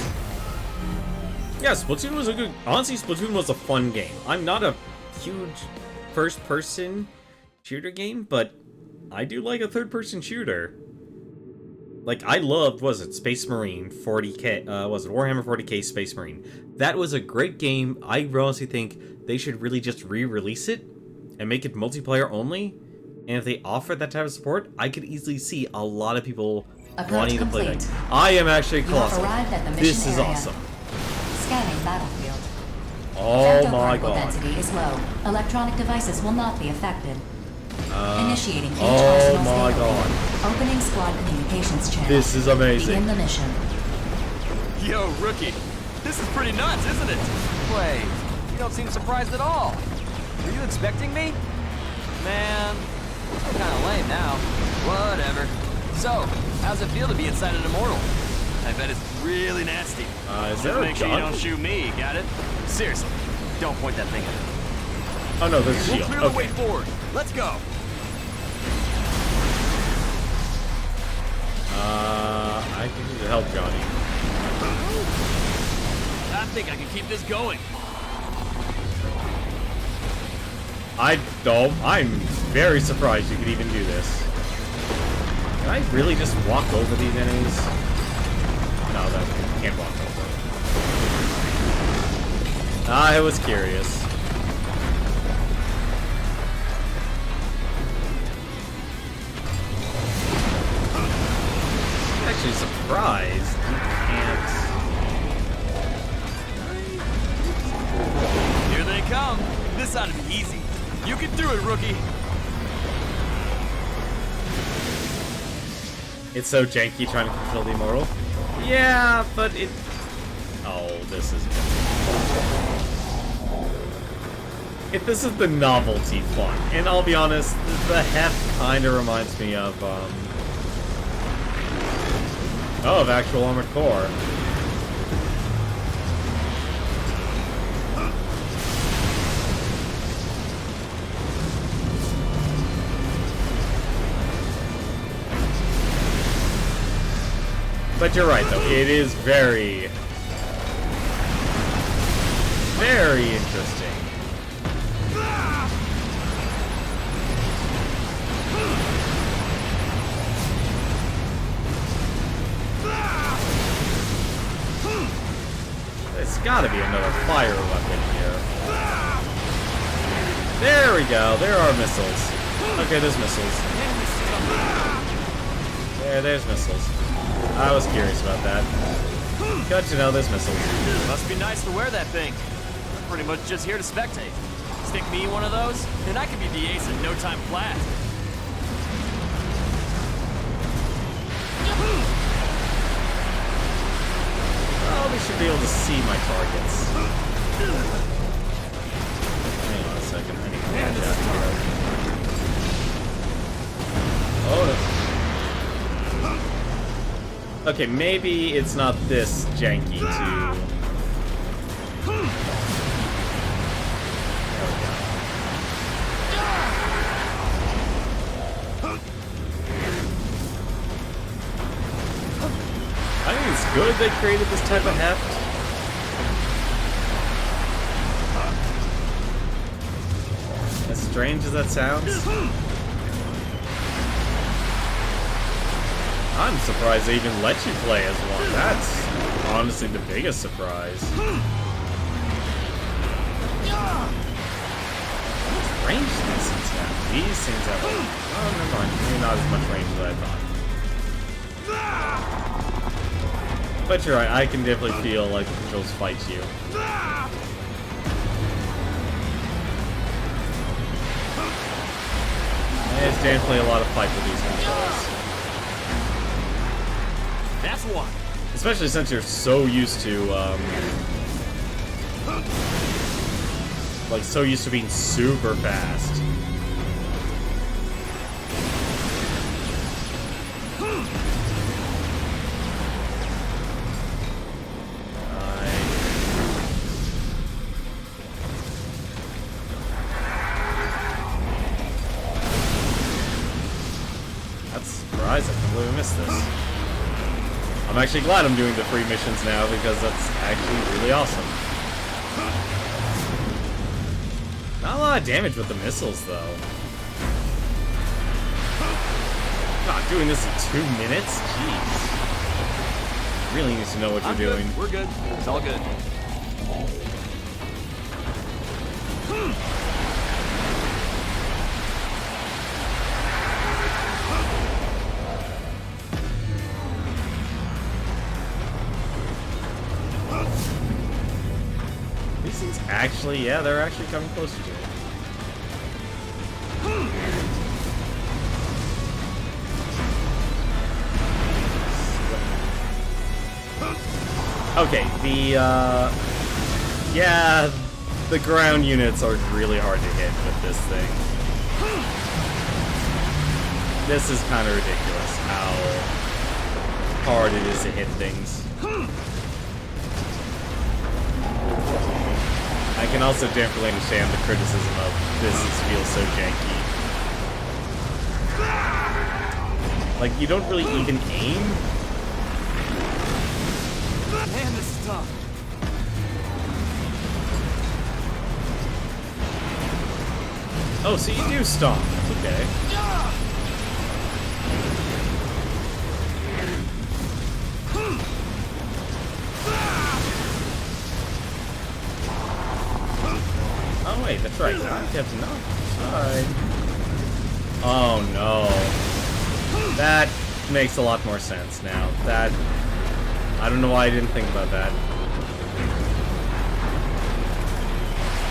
Yeah, Splatoon was honestly, Splatoon was a fun game. I'm not a huge first-person shooter game, but I do like a third-person shooter. Like, I loved, Space Marine 40K, Warhammer 40K Space Marine. That was a great game. I honestly think they should really just re-release it and make it multiplayer only. And if they offer that type of support, I could easily see a lot of people wanting to play that. I am actually colossal. This is awesome. Scanning battlefield. Oh my god. Density is low. Electronic devices will not be affected. Initiating each oh my god. Opening squad communications channel. This is amazing. Begin the mission. Yo, rookie. This is pretty nuts, isn't it? Wait, you don't seem surprised at all. Were you expecting me? Man, I'm kinda lame now. Whatever. So, how's it feel to be inside an immortal? I bet it's really nasty. Is there a make sure you gun? don't shoot me, got it? Seriously, don't point that thing at me. Oh no, there's a We'll shield. clear the way forward. Let's go. I can need help, Johnny. I think I can keep this going. I'm very surprised you could even do this. Can I really just walk over these enemies? No, that can't walk over. I was curious. I'm actually surprised you can't. Here they come. This ought to be easy. You can do it, rookie. It's so janky trying to control the immortal. Yeah, but it... Oh, this is... If this is the novelty fun, and I'll be honest, the heft kind of reminds me of, Oh, of actual armored core. But you're right, though. It is very, very interesting. There's gotta be another fire weapon here. There we go. There are missiles. Okay, there's missiles. There's missiles. I was curious about that. Good to know there's missiles. Must be nice to wear that thing. I'm pretty much just here to spectate. Stick me in one of those, and I could be the ace in no time flat. Oh, we should be able to see my targets. Hang on a second. I need to watch out here. Oh, no. Okay, maybe it's not this janky to... I think it's good they created this type of heft. As strange as that sounds. I'm surprised they even let you play as one. That's honestly the biggest surprise. What range do these things have? These things have like... Oh, never mind. Maybe not as much range as I thought. But you're right, I can definitely feel like the controls fight you. There's definitely a lot of fight with these controls. That's one. Especially since you're so used to, like, so used to being super fast. That's surprising. I can't believe I missed this. I'm actually glad I'm doing the free missions now because that's actually really awesome. Not a lot of damage with the missiles, though. Not doing this in 2 minutes? Jeez. Really need to know what you're doing. We're good. It's all good. These things actually, yeah, they're actually coming closer to it. Okay, yeah, the ground units are really hard to hit with this thing. This is kind of ridiculous how hard it is to hit things. I can also definitely understand the criticism of this feels so janky. Like, you don't really even aim? Man, this is tough. Oh, so you do stomp. Okay. Oh wait, that's right. I have to knock aside. Oh no. That makes a lot more sense now. That... I don't know why I didn't think about that.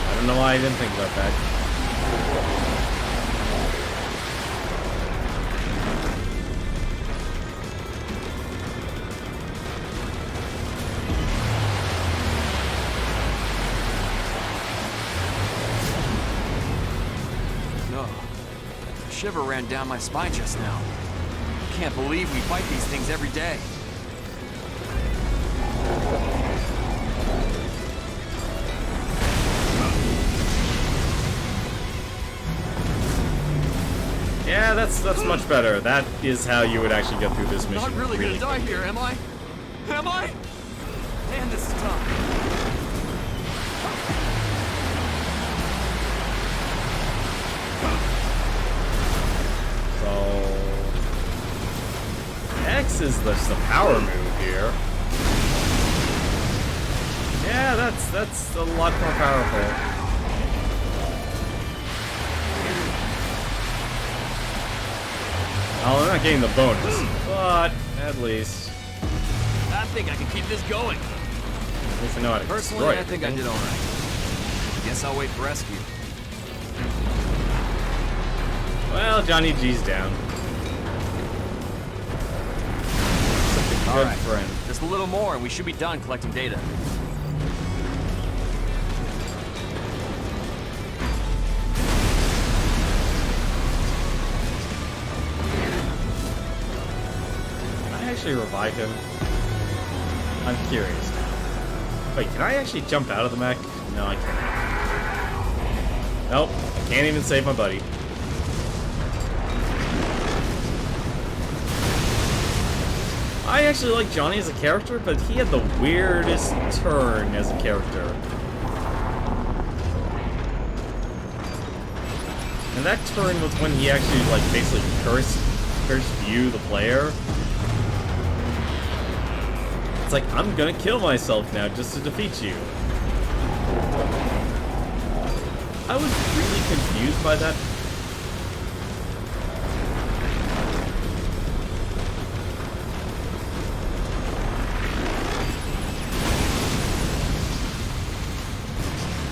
I don't know why I didn't think about that. No. A shiver ran down my spine just now. Can't believe we fight these things every day. Yeah, that's much better. That is how you would actually get through this mission. Not really gonna die here, am I? Am I? Man, this is tough. So X is the power move here. Yeah, that's a lot more powerful. Oh, I'm not getting the bonus, but at least I think I can keep this going. at least I know how to Personally, destroy I think I everything. did alright. Guess I'll wait for rescue. Well, Johnny G's down. Such a good Alright, friend. just a little more and we should be done collecting data. Can I actually revive him? I'm curious now. Wait, can I actually jump out of the mech? No, I can't. Nope, can't even save my buddy. I actually like Johnny as a character, but he had the weirdest turn as a character. And that turn was when he actually, like, basically cursed you, the player. It's like, I'm gonna kill myself now just to defeat you. I was really confused by that.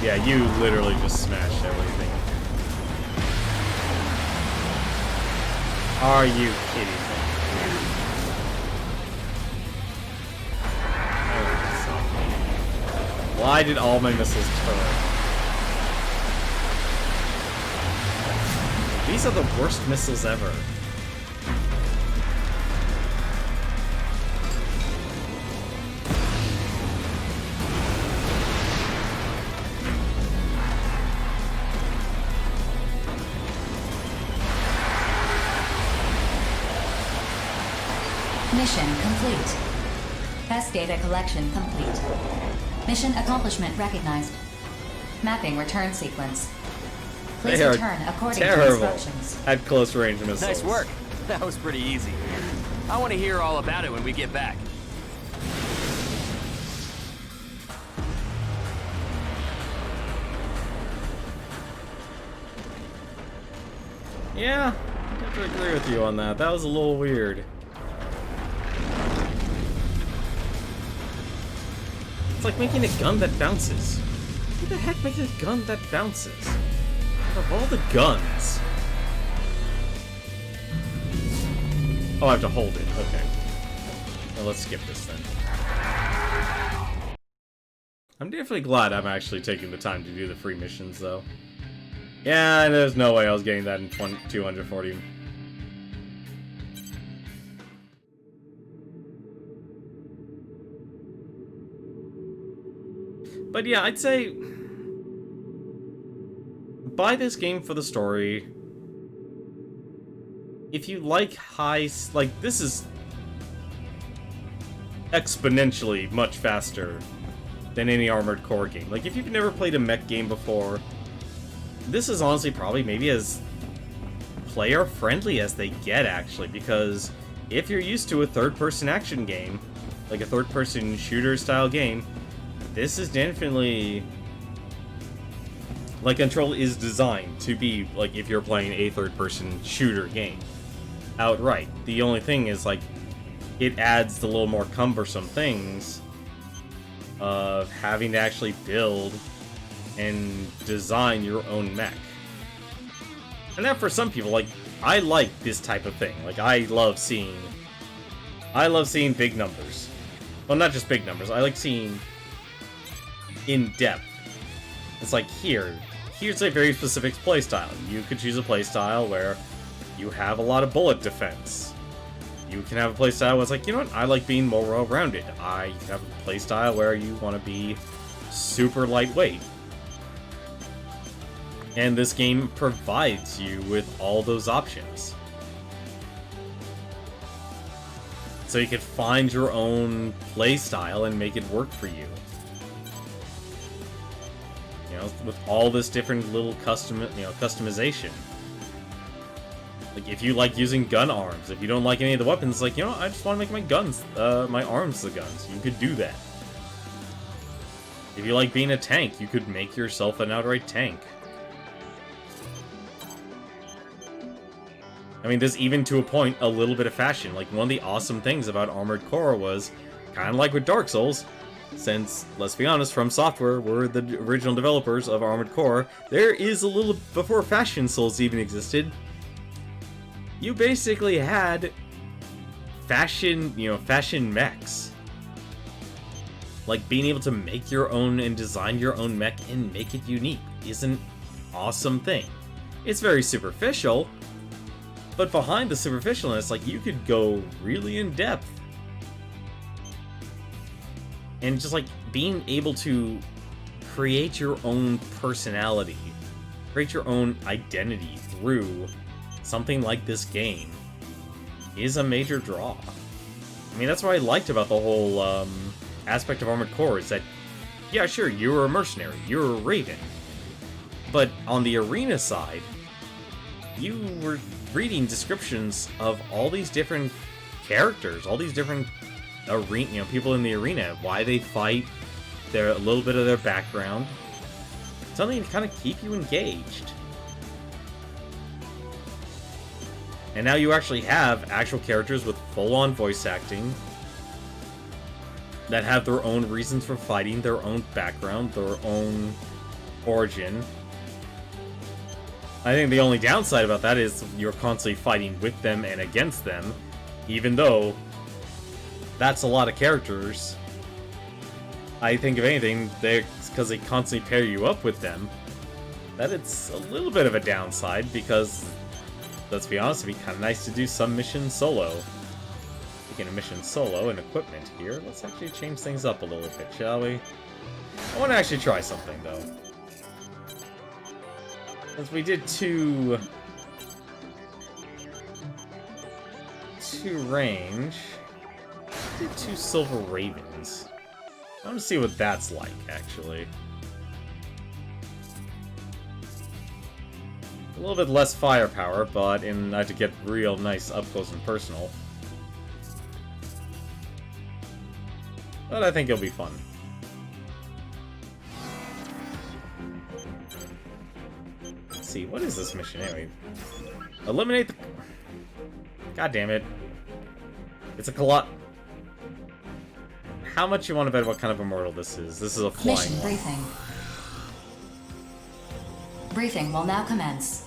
Yeah, you literally just smashed everything. Are you kidding me? Why did all my missiles turn? These are the worst missiles ever. Mission complete. Test data collection complete. Mission accomplishment recognized. Mapping return sequence. Please They are return according to terrible instructions. at close range missiles. Nice work. That was pretty easy. I want to hear all about it when we get back. Yeah, I have to agree with you on that. That was a little weird. It's like making a gun that bounces. Who the heck makes a gun that bounces? Out of all the guns. Oh, I have to hold it. Okay. Well, let's skip this then. I'm definitely glad I'm actually taking the time to do the free missions, though. Yeah, there's no way I was getting that in 240. But yeah, I'd say buy this game for the story. If you like like, this is exponentially much faster than any Armored Core game. Like, if you've never played a mech game before, this is honestly probably maybe as player-friendly as they get, actually, because if you're used to a third-person action game, like a third-person shooter-style game, this is definitely... like, Control is designed to be, like, if you're playing a third-person shooter game. Outright. The only thing is, like, it adds the little more cumbersome things of having to actually build and design your own mech. And that for some people, like, I like this type of thing. Like, I love seeing big numbers. Well, not just big numbers. I like seeing in-depth. It's like, here's a very specific playstyle. You could choose a playstyle where you have a lot of bullet defense. You can have a playstyle where it's like, you know what, I like being more well-rounded. I can have a playstyle where you want to be super lightweight. And this game provides you with all those options. So you can find your own playstyle and make it work for you. You know, with all this different little customization. Like, if you like using gun arms, if you don't like any of the weapons, like, you know, I just want to make my guns, my arms the guns. You could do that. If you like being a tank, you could make yourself an outright tank. I mean, there's even, to a point, a little bit of fashion. Like, one of the awesome things about Armored Core was, kind of like with Dark Souls, since, let's be honest, From Software were the original developers of Armored Core, there is a little, before Fashion Souls even existed, you basically had fashion, fashion mechs. Like, being able to make your own and design your own mech and make it unique is an awesome thing. It's very superficial, but behind the superficialness, like, you could go really in depth. And just, like, being able to create your own personality, create your own identity through something like this game is a major draw. I mean, that's what I liked about the whole aspect of Armored Core, is that, yeah, sure, you were a mercenary, you were a Raven, but on the arena side, you were reading descriptions of all these different characters, all these different arena, people in the arena, why they fight, a little bit of their background, something to kind of keep you engaged. And now you actually have actual characters with full-on voice acting that have their own reasons for fighting, their own background, their own origin. I think the only downside about that is you're constantly fighting with them and against them, even though that's a lot of characters. I think, if anything, because they constantly pair you up with them, that it's a little bit of a downside, because, let's be honest, it'd be kind of nice to do some missions solo. Speaking of missions solo and equipment here, let's actually change things up a little bit, shall we? I want to actually try something, though. Because we did two range. We did 2 Silver Ravens. I want to see what that's like, actually. A little bit less firepower, but to get real nice up close and personal. But I think it'll be fun. Let's see, what is this mission anyway? Eliminate the... God damn it. It's a lot. How much you want to bet what kind of immortal this is? This is a flying Mission one. briefing. Briefing will now commence.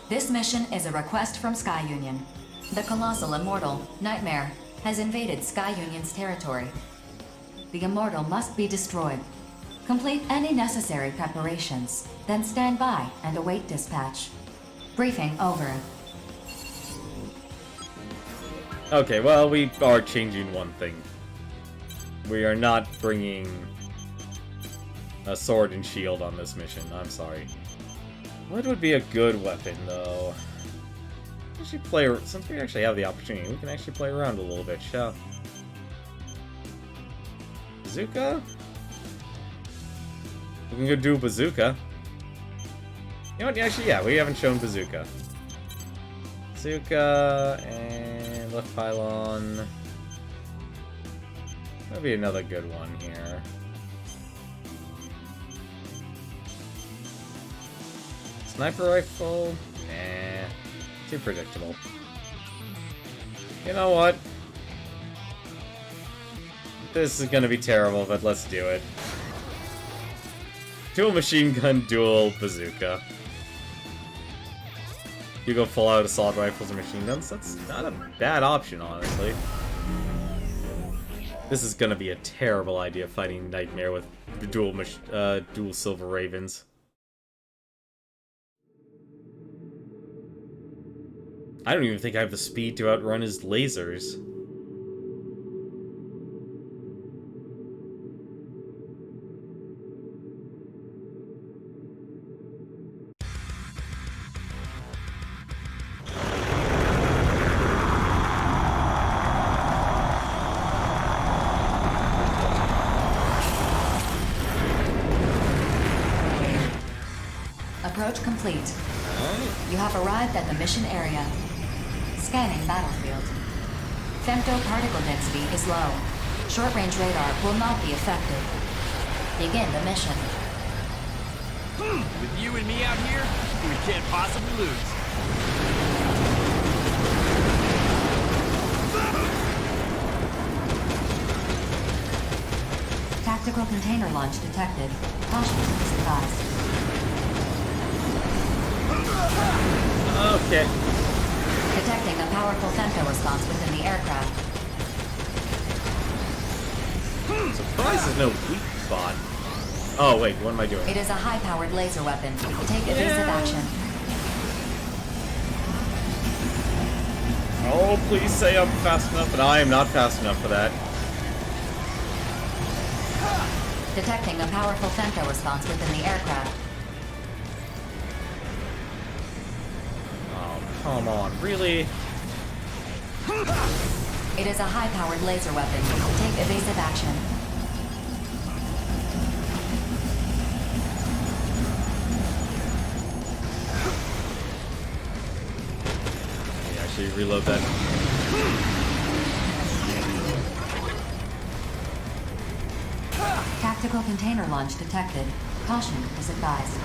This mission is a request from Sky Union. The colossal immortal, Nightmare, has invaded Sky Union's territory. The immortal must be destroyed. Complete any necessary preparations, then stand by and await dispatch. Briefing over. Okay, well, we are changing one thing. We are not bringing a sword and shield on this mission. I'm sorry. What would be a good weapon, though? Actually since we actually have the opportunity, we can actually play around a little bit, shall we? Bazooka? We can go do bazooka. You know what? Actually, yeah, we haven't shown bazooka. Bazooka and left pylon. Maybe another good one here. Sniper rifle? Nah. Too predictable. You know what? This is gonna be terrible, but let's do it. Dual machine gun, dual bazooka. You go full out assault rifles and machine guns. That's not a bad option, honestly. This is gonna be a terrible idea, fighting Nightmare with the dual Silver Ravens. I don't even think I have the speed to outrun his lasers. Approach complete. You have arrived at the mission area. Scanning battlefield. Femto particle density is low. Short-range radar will not be effective. Begin the mission. With you and me out here, we can't possibly lose. Tactical container launch detected. Caution is advised. Okay. Detecting a powerful femto response within the aircraft. Surprised there's no weak spot. Oh, wait, what am I doing? It is a high-powered laser weapon. Take evasive action. Oh, please say I'm fast enough, but I am not fast enough for that. Detecting a powerful femto response within the aircraft. Oh, come on, really? It is a high-powered laser weapon. Take evasive action. Let me actually reload that. Tactical container launch detected. Caution is advised.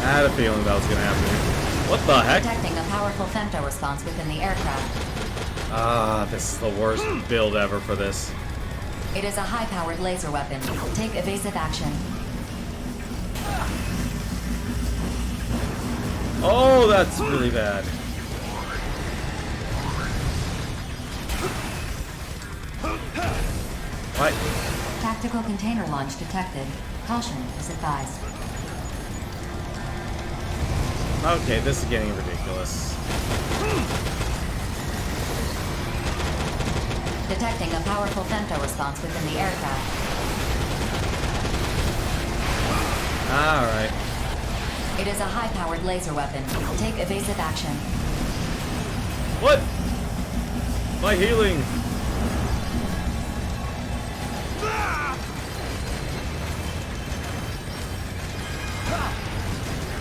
I had a feeling that was gonna happen. What the heck? Detecting a powerful femto response within the aircraft. Ah, this is the worst build ever for this. It is a high-powered laser weapon. Take evasive action. Oh, that's really bad. What? Tactical container launch detected. Caution is advised. Okay, this is getting ridiculous. Detecting a powerful femto response within the aircraft. Alright. It is a high-powered laser weapon. Take evasive action. What? My healing!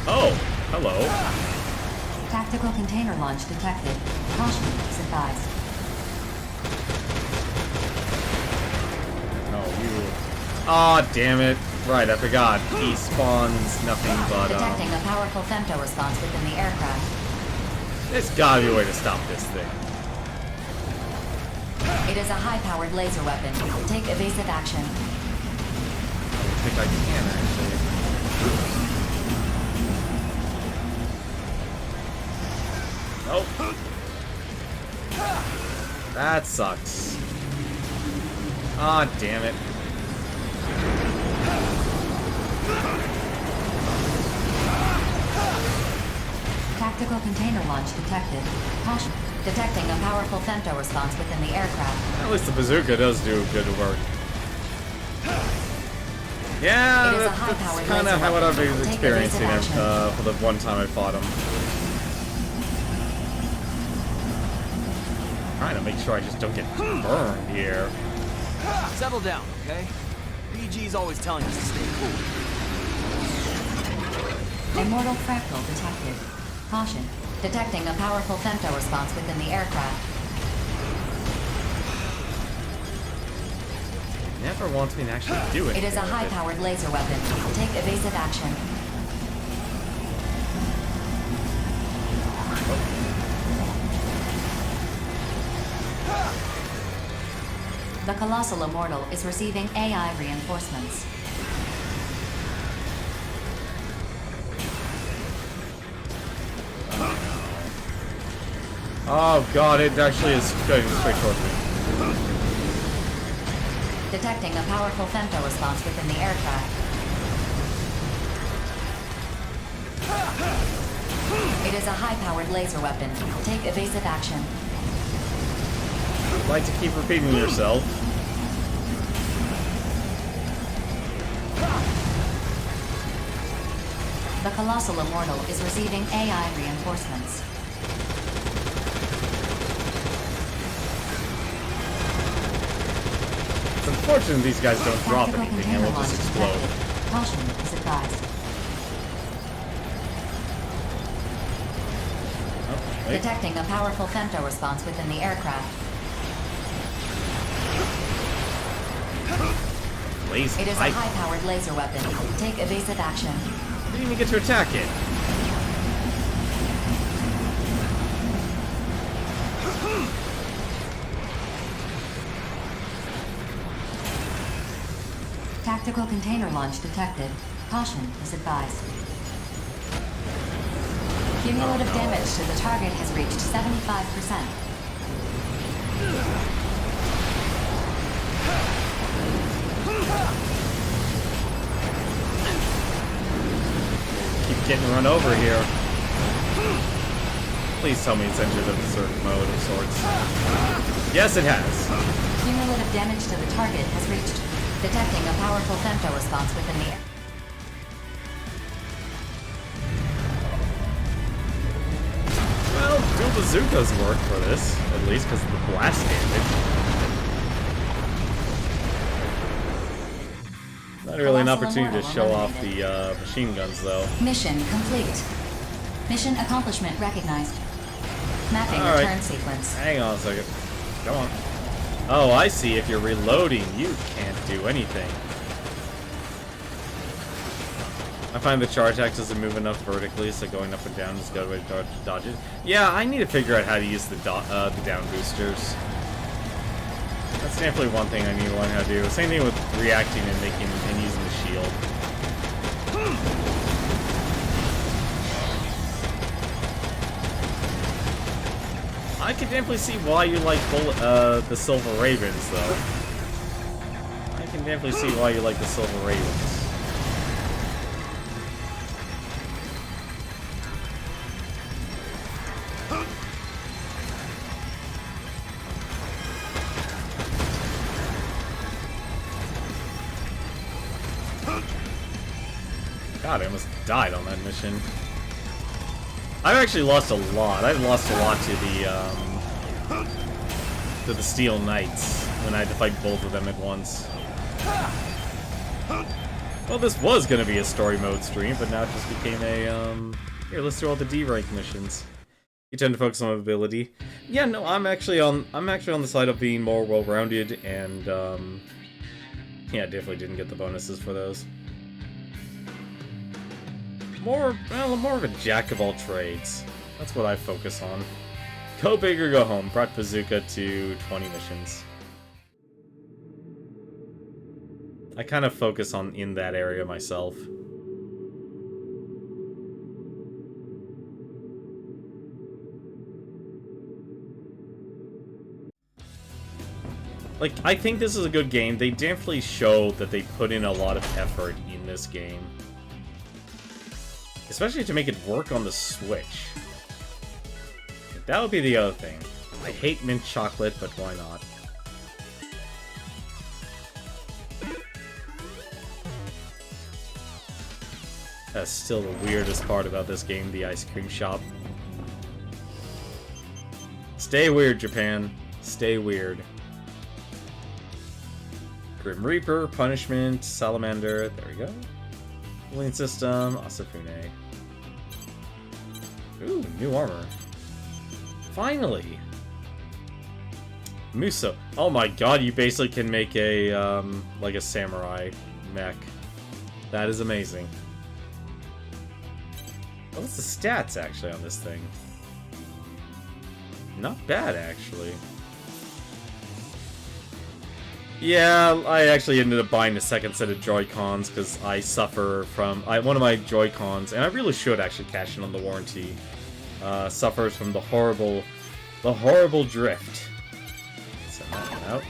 Oh, hello. Tactical container launch detected. Caution is advised. Oh, you... Aw, damn it. Right, I forgot. He spawns nothing but, Detecting a powerful femto response within the aircraft. There's gotta be a way to stop this thing. It is a high-powered laser weapon. Take evasive action. I think I can, actually. Oh. That sucks. Ah, damn it. Tactical container launch detected. Caution. Detecting a powerful femto response within the aircraft. At least the bazooka does do good work. Yeah, It is a that's high-powered kind of laser how I weapon. was Take experiencing it evasive action. for the one time I fought him. Trying to make sure I just don't get burned here. Settle down, okay? PG's always telling us to stay cool. Immortal fractal detected. Caution. Detecting a powerful femto response within the aircraft. Never wants me to actually do it. It is a high-powered laser weapon. Take evasive action. The Colossal Immortal is receiving AI reinforcements. Oh god, it actually is going straight towards me. Detecting a powerful femto response within the aircraft. It is a high-powered laser weapon. Take evasive action. You'd like to keep repeating yourself. The Colossal Immortal is receiving AI reinforcements. It's unfortunate these guys don't drop Tactical anything container and will launch just explode. detected. Caution is advised. Oh, wait. Detecting a powerful femto response within the aircraft. Laser It is a pipe. high-powered laser weapon. Take evasive action. Didn't even get to attack it. Tactical container launch detected. Caution is advised. Cumulative damage to the target has reached 75%. Keep getting run over here. Please tell me it's entered a berserk mode of sorts. Yes, it has. Cumulative damage to the target has reached. Detecting a powerful femto response within the air. Well, dual bazookas work for this, at least because of the blast damage. Not really an opportunity to show off the machine guns, though. Mission complete. Mission accomplishment recognized. Mapping All right. return sequence. Hang on a second. Come on. Oh, I see. If you're reloading, you can't do anything. I find the charge axe doesn't move enough vertically, so going up and down is a good way to dodge it. Yeah, I need to figure out how to use the down boosters. That's definitely one thing I need to learn how to do. Same thing with reacting and making and using the shield. I can definitely see why you like the Silver Ravens, though. I can definitely see why you like the Silver Ravens. God, I almost died on that mission. I've actually lost a lot. I've lost a lot to the Steel Knights when I had to fight both of them at once. Well, this was gonna be a story mode stream, but now it just became a here. Let's do all the D rank missions. You tend to focus on ability. Yeah, no, I'm actually on the side of being more well-rounded, and yeah, definitely didn't get the bonuses for those. More of a jack of all trades. That's what I focus on. Go big or go home. Brought Bazooka to 20 missions. I kind of focus on in that area myself. Like, I think this is a good game. They definitely show that they put in a lot of effort in this game. Especially to make it work on the Switch. That would be the other thing. I hate mint chocolate, but why not? That's still the weirdest part about this game, the ice cream shop. Stay weird, Japan. Stay weird. Grim Reaper, Punishment, Salamander, there we go. Lane System, Asafune. Ooh, new armor. Finally! Muso. Oh my god, you basically can make a, like a samurai mech. That is amazing. What's the stats, actually, on this thing? Not bad, actually. Yeah, I actually ended up buying a second set of Joy-Cons because I suffer from... one of my Joy-Cons, and I really should actually cash in on the warranty, suffers from the horrible drift. Send that one out.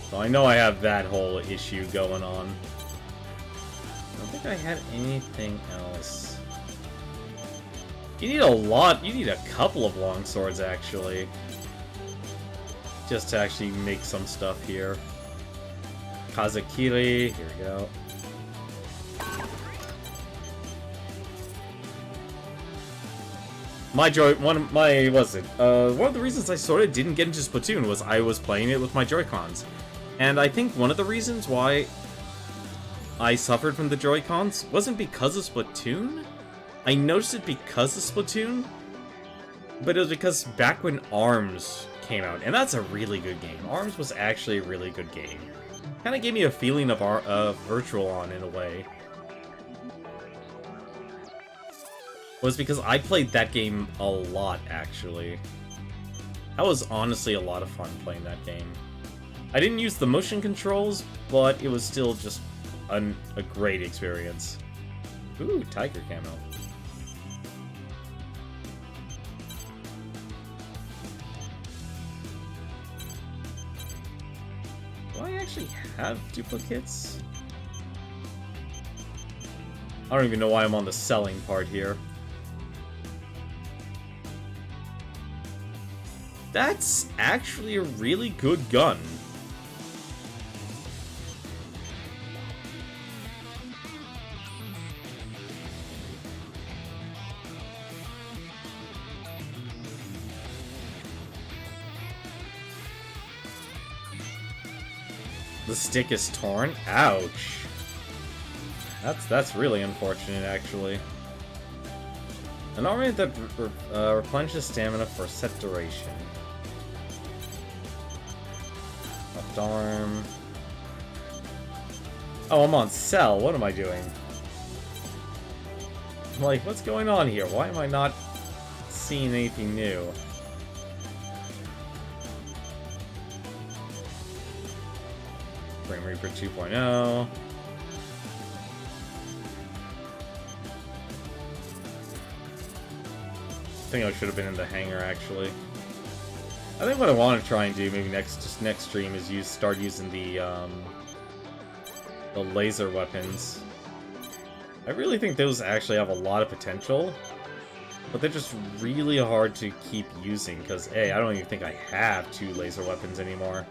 So I know I have that whole issue going on. I don't think I had anything else. You need a lot, you need a couple of long swords actually. Just to actually make some stuff here. Kazakiri, here we go. One of the reasons I sort of didn't get into Splatoon was I was playing it with my Joy-Cons. And I think one of the reasons why I suffered from the Joy-Cons wasn't because of Splatoon. I noticed it because of Splatoon, but it was because back when ARMS came out, and that's a really good game. ARMS was actually a really good game. Kind of gave me a feeling of Virtual On in a way. Was because I played that game a lot, actually. That was honestly a lot of fun playing that game. I didn't use the motion controls, but it was still just a great experience. Ooh, tiger camo. Do I actually have duplicates? I don't even know why I'm on the selling part here. That's actually a really good gun. The stick is torn? Ouch. That's really unfortunate, actually. An armament that replenishes stamina for a set duration. Left arm. Oh, I'm on sell. What am I doing? I'm like, what's going on here? Why am I not seeing anything new? Frame Reaper 2.0. I think I should have been in the hangar, actually. I think what I want to try and do maybe next stream is start using the laser weapons. I really think those actually have a lot of potential, but they're just really hard to keep using because I don't even think I have 2 laser weapons anymore.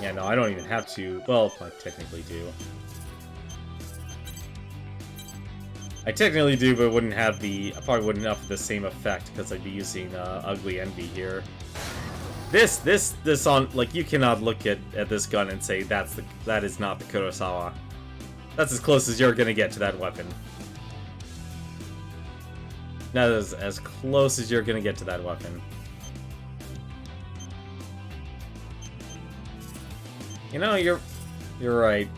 Yeah, no, I don't even have 2. Well, I technically do. I technically do, but it wouldn't have I probably wouldn't have the same effect because I'd be using Ugly Envy here. This on, like, you cannot look at this gun and say that is not the Kurosawa. That's as close as you're gonna get to that weapon. That is as close as you're gonna get to that weapon. You know, you're right.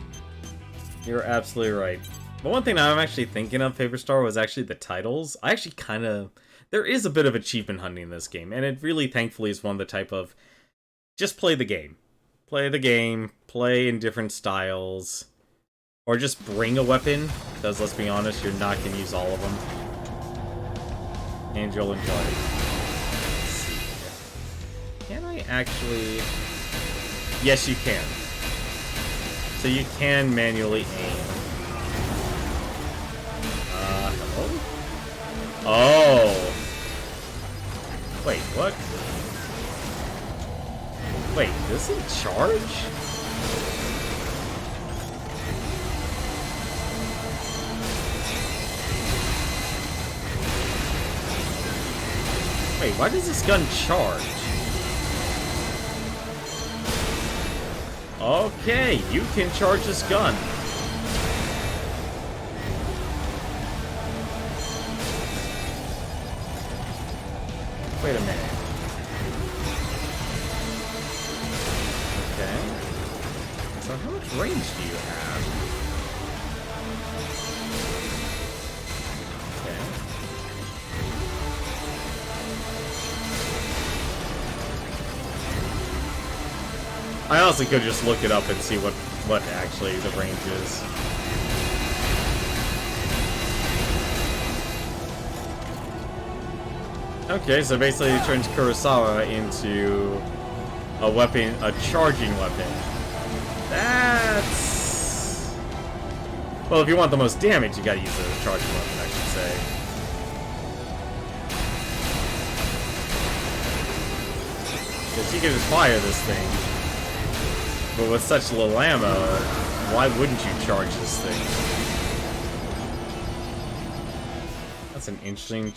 You're absolutely right. But one thing I'm actually thinking of, Paper Star, was actually the titles. I actually there is a bit of achievement hunting in this game, and it really, thankfully, is one of the type of, just play the game. Play the game, play in different styles, or just bring a weapon, because let's be honest, you're not going to use all of them. And you'll enjoy it. Let's see. Can I actually... Yes, you can. So you can manually aim. Hello? Oh! Wait, what? Wait, does it charge? Wait, why does this gun charge? Okay, you can charge this gun. Wait a minute. Okay. So how much range do you have? Okay. I honestly could just look it up and see what actually the range is. Okay, so basically it turns Kurosawa into a weapon, a charging weapon. That's... Well, if you want the most damage, you gotta use a charging weapon, I should say. Because you can just fire this thing. But with such little ammo, why wouldn't you charge this thing? That's an interesting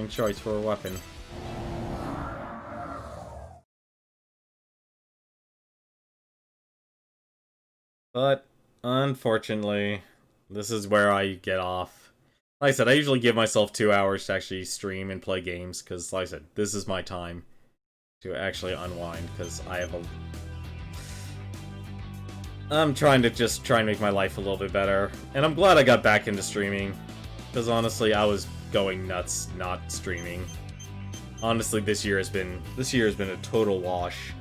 choice for a weapon. But unfortunately, this is where I get off. Like I said, I usually give myself 2 hours to actually stream and play games, because like I said, this is my time to actually unwind, because I have a... I'm trying to make my life a little bit better, and I'm glad I got back into streaming, because honestly, I was going nuts not streaming. Honestly, this year has been a total wash,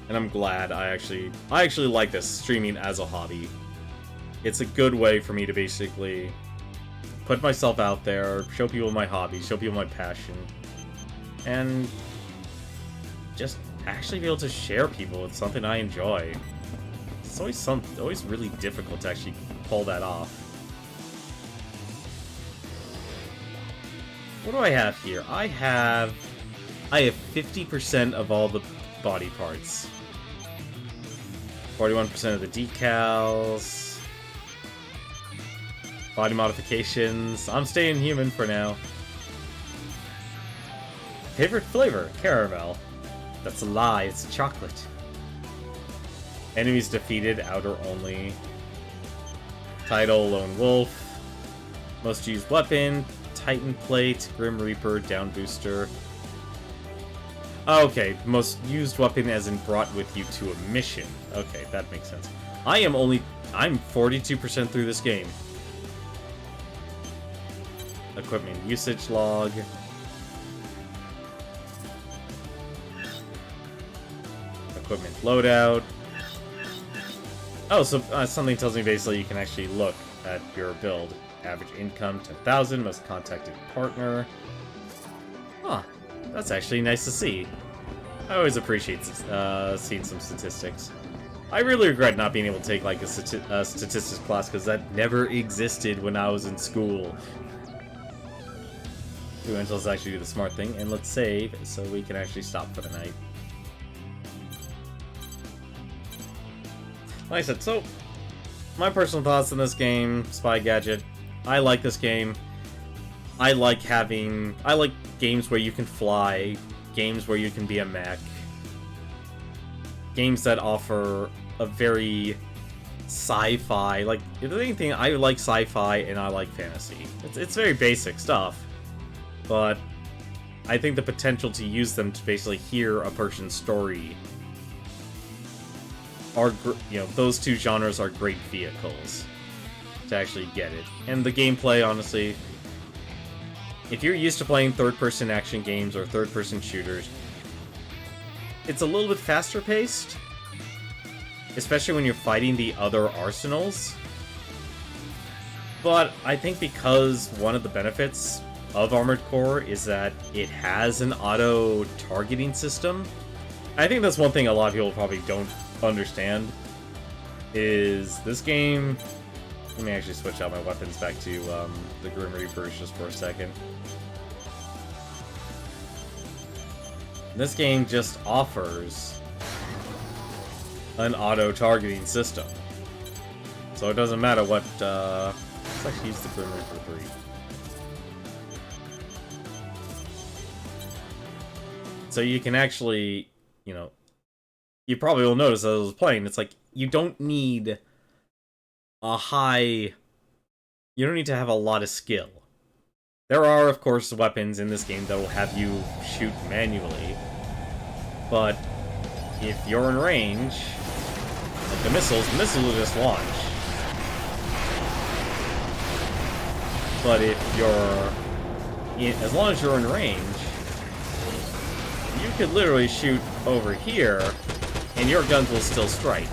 and I'm glad I actually like this, streaming as a hobby. It's a good way for me to basically put myself out there, show people my hobby, show people my passion, and just actually be able to share people with something I enjoy. It's always really difficult to actually pull that off. What do I have here? I have 50% of all the body parts. 41% of the decals. Body modifications. I'm staying human for now. Favorite flavor? Caramel. That's a lie, it's chocolate. Enemies defeated, outer only. Title, Lone Wolf. Most used weapon, Titan Plate, Grim Reaper, Down Booster. Oh, okay, most used weapon as in brought with you to a mission. Okay, that makes sense. I'm 42% through this game. Equipment usage log. Equipment loadout. Oh, so something tells me basically you can actually look at your build. Average income, 10,000, most contacted partner. Huh, that's actually nice to see. I always appreciate seeing some statistics. I really regret not being able to take like a statistics class, because that never existed when I was in school. Let's actually do the smart thing, and let's save so we can actually stop for the night. Like I said, so my personal thoughts on this game, Spy Gadget. I like this game. I like games where you can fly, games where you can be a mech, games that offer a very sci-fi, like, if there's anything, I like sci-fi and I like fantasy. It's very basic stuff, but I think the potential to use them to basically hear a person's story are, those two genres are great vehicles to actually get it. And the gameplay, honestly, if you're used to playing third-person action games or third-person shooters, it's a little bit faster paced, especially when you're fighting the other arsenals. But I think because one of the benefits of Armored Core is that it has an auto-targeting system. I think that's one thing a lot of people probably don't understand, is this game... Let me actually switch out my weapons back to the Grim Reapers just for a second. This game just offers an auto-targeting system. So it doesn't matter what... let's actually use the Grim Reaper 3. So you can actually, you probably will notice as I was playing, it's like, you don't need to have a lot of skill. There are, of course, weapons in this game that will have you shoot manually, but if you're in range, like the missiles will just launch. But if as long as you're in range, you could literally shoot over here, and your guns will still strike.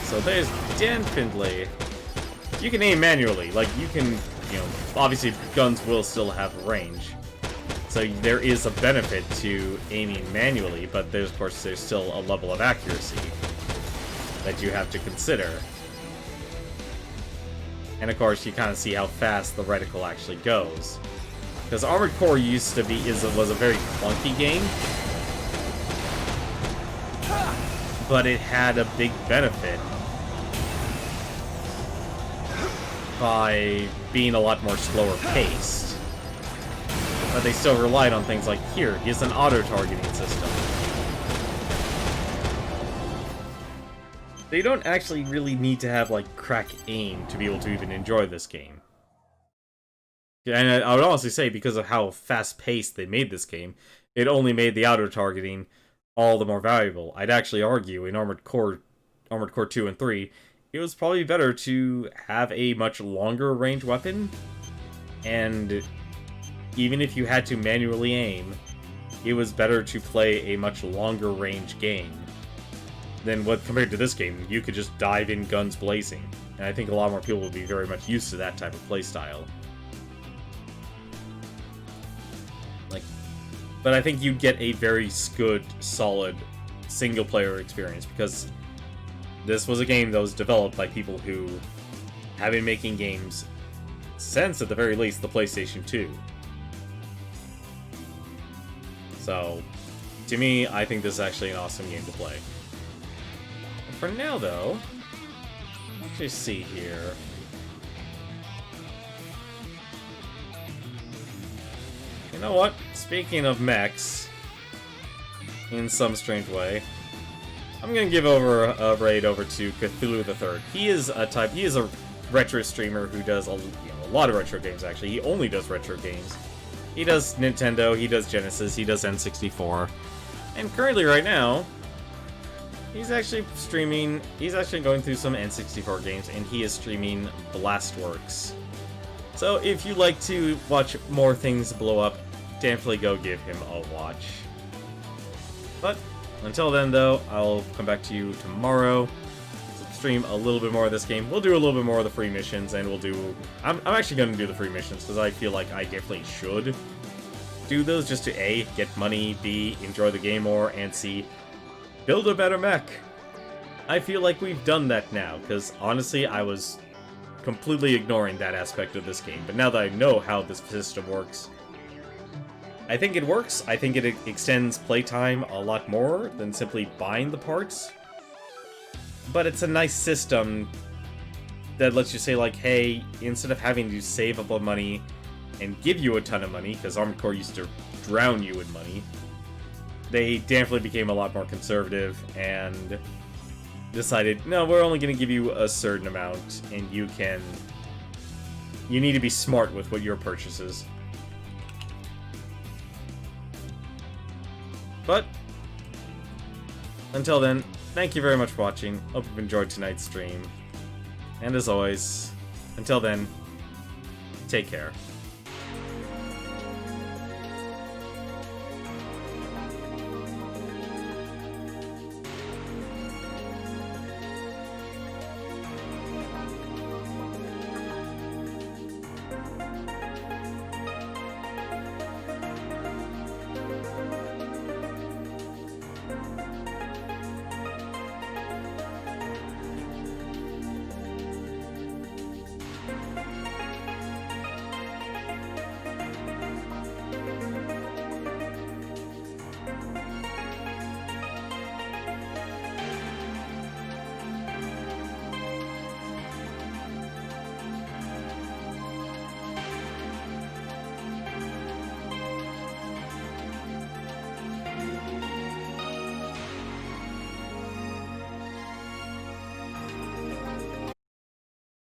So there's definitely... You can aim manually, like you can, obviously guns will still have range. So there is a benefit to aiming manually, but there's, of course, there's still a level of accuracy that you have to consider. And of course, you kind of see how fast the reticle actually goes. Because Armored Core used to be was a very clunky game, but it had a big benefit by being a lot more slower paced. But they still relied on things like, here's an auto-targeting system. They don't actually really need to have, like, crack aim to be able to even enjoy this game. And I would honestly say, because of how fast-paced they made this game, it only made the auto-targeting all the more valuable. I'd actually argue in Armored Core 2 and 3, it was probably better to have a much longer range weapon, and even if you had to manually aim, it was better to play a much longer range game than what, compared to this game, you could just dive in guns blazing. And I think a lot more people would be very much used to that type of playstyle. But I think you'd get a very good, solid, single-player experience, because this was a game that was developed by people who have been making games since, at the very least, the PlayStation 2. So, to me, I think this is actually an awesome game to play. For now, though, let's just see here. You know what? Speaking of mechs, in some strange way, I'm gonna give over a raid over to Cthulhu III. He is a retro streamer who does a lot of retro games, actually. He only does retro games. He does Nintendo, he does Genesis, he does N64. And currently, right now, he's actually going through some N64 games, and he is streaming Blastworks. So if you like to watch more things blow up, definitely go give him a watch. But until then, though, I'll come back to you tomorrow. Stream a little bit more of this game. We'll do a little bit more of the free missions, and we'll do... I'm actually going to do the free missions, because I feel like I definitely should do those, just to A, get money, B, enjoy the game more, and C, build a better mech. I feel like we've done that now, because honestly, I was completely ignoring that aspect of this game. But now that I know how this system works, I think it works. I think it extends playtime a lot more than simply buying the parts. But it's a nice system that lets you say, like, hey, instead of having to save up on money and give you a ton of money, because Armored Core used to drown you in money, they definitely became a lot more conservative and decided, no, we're only going to give you a certain amount, and you need to be smart with what your purchases. But until then, thank you very much for watching. Hope you've enjoyed tonight's stream. And as always, until then, take care.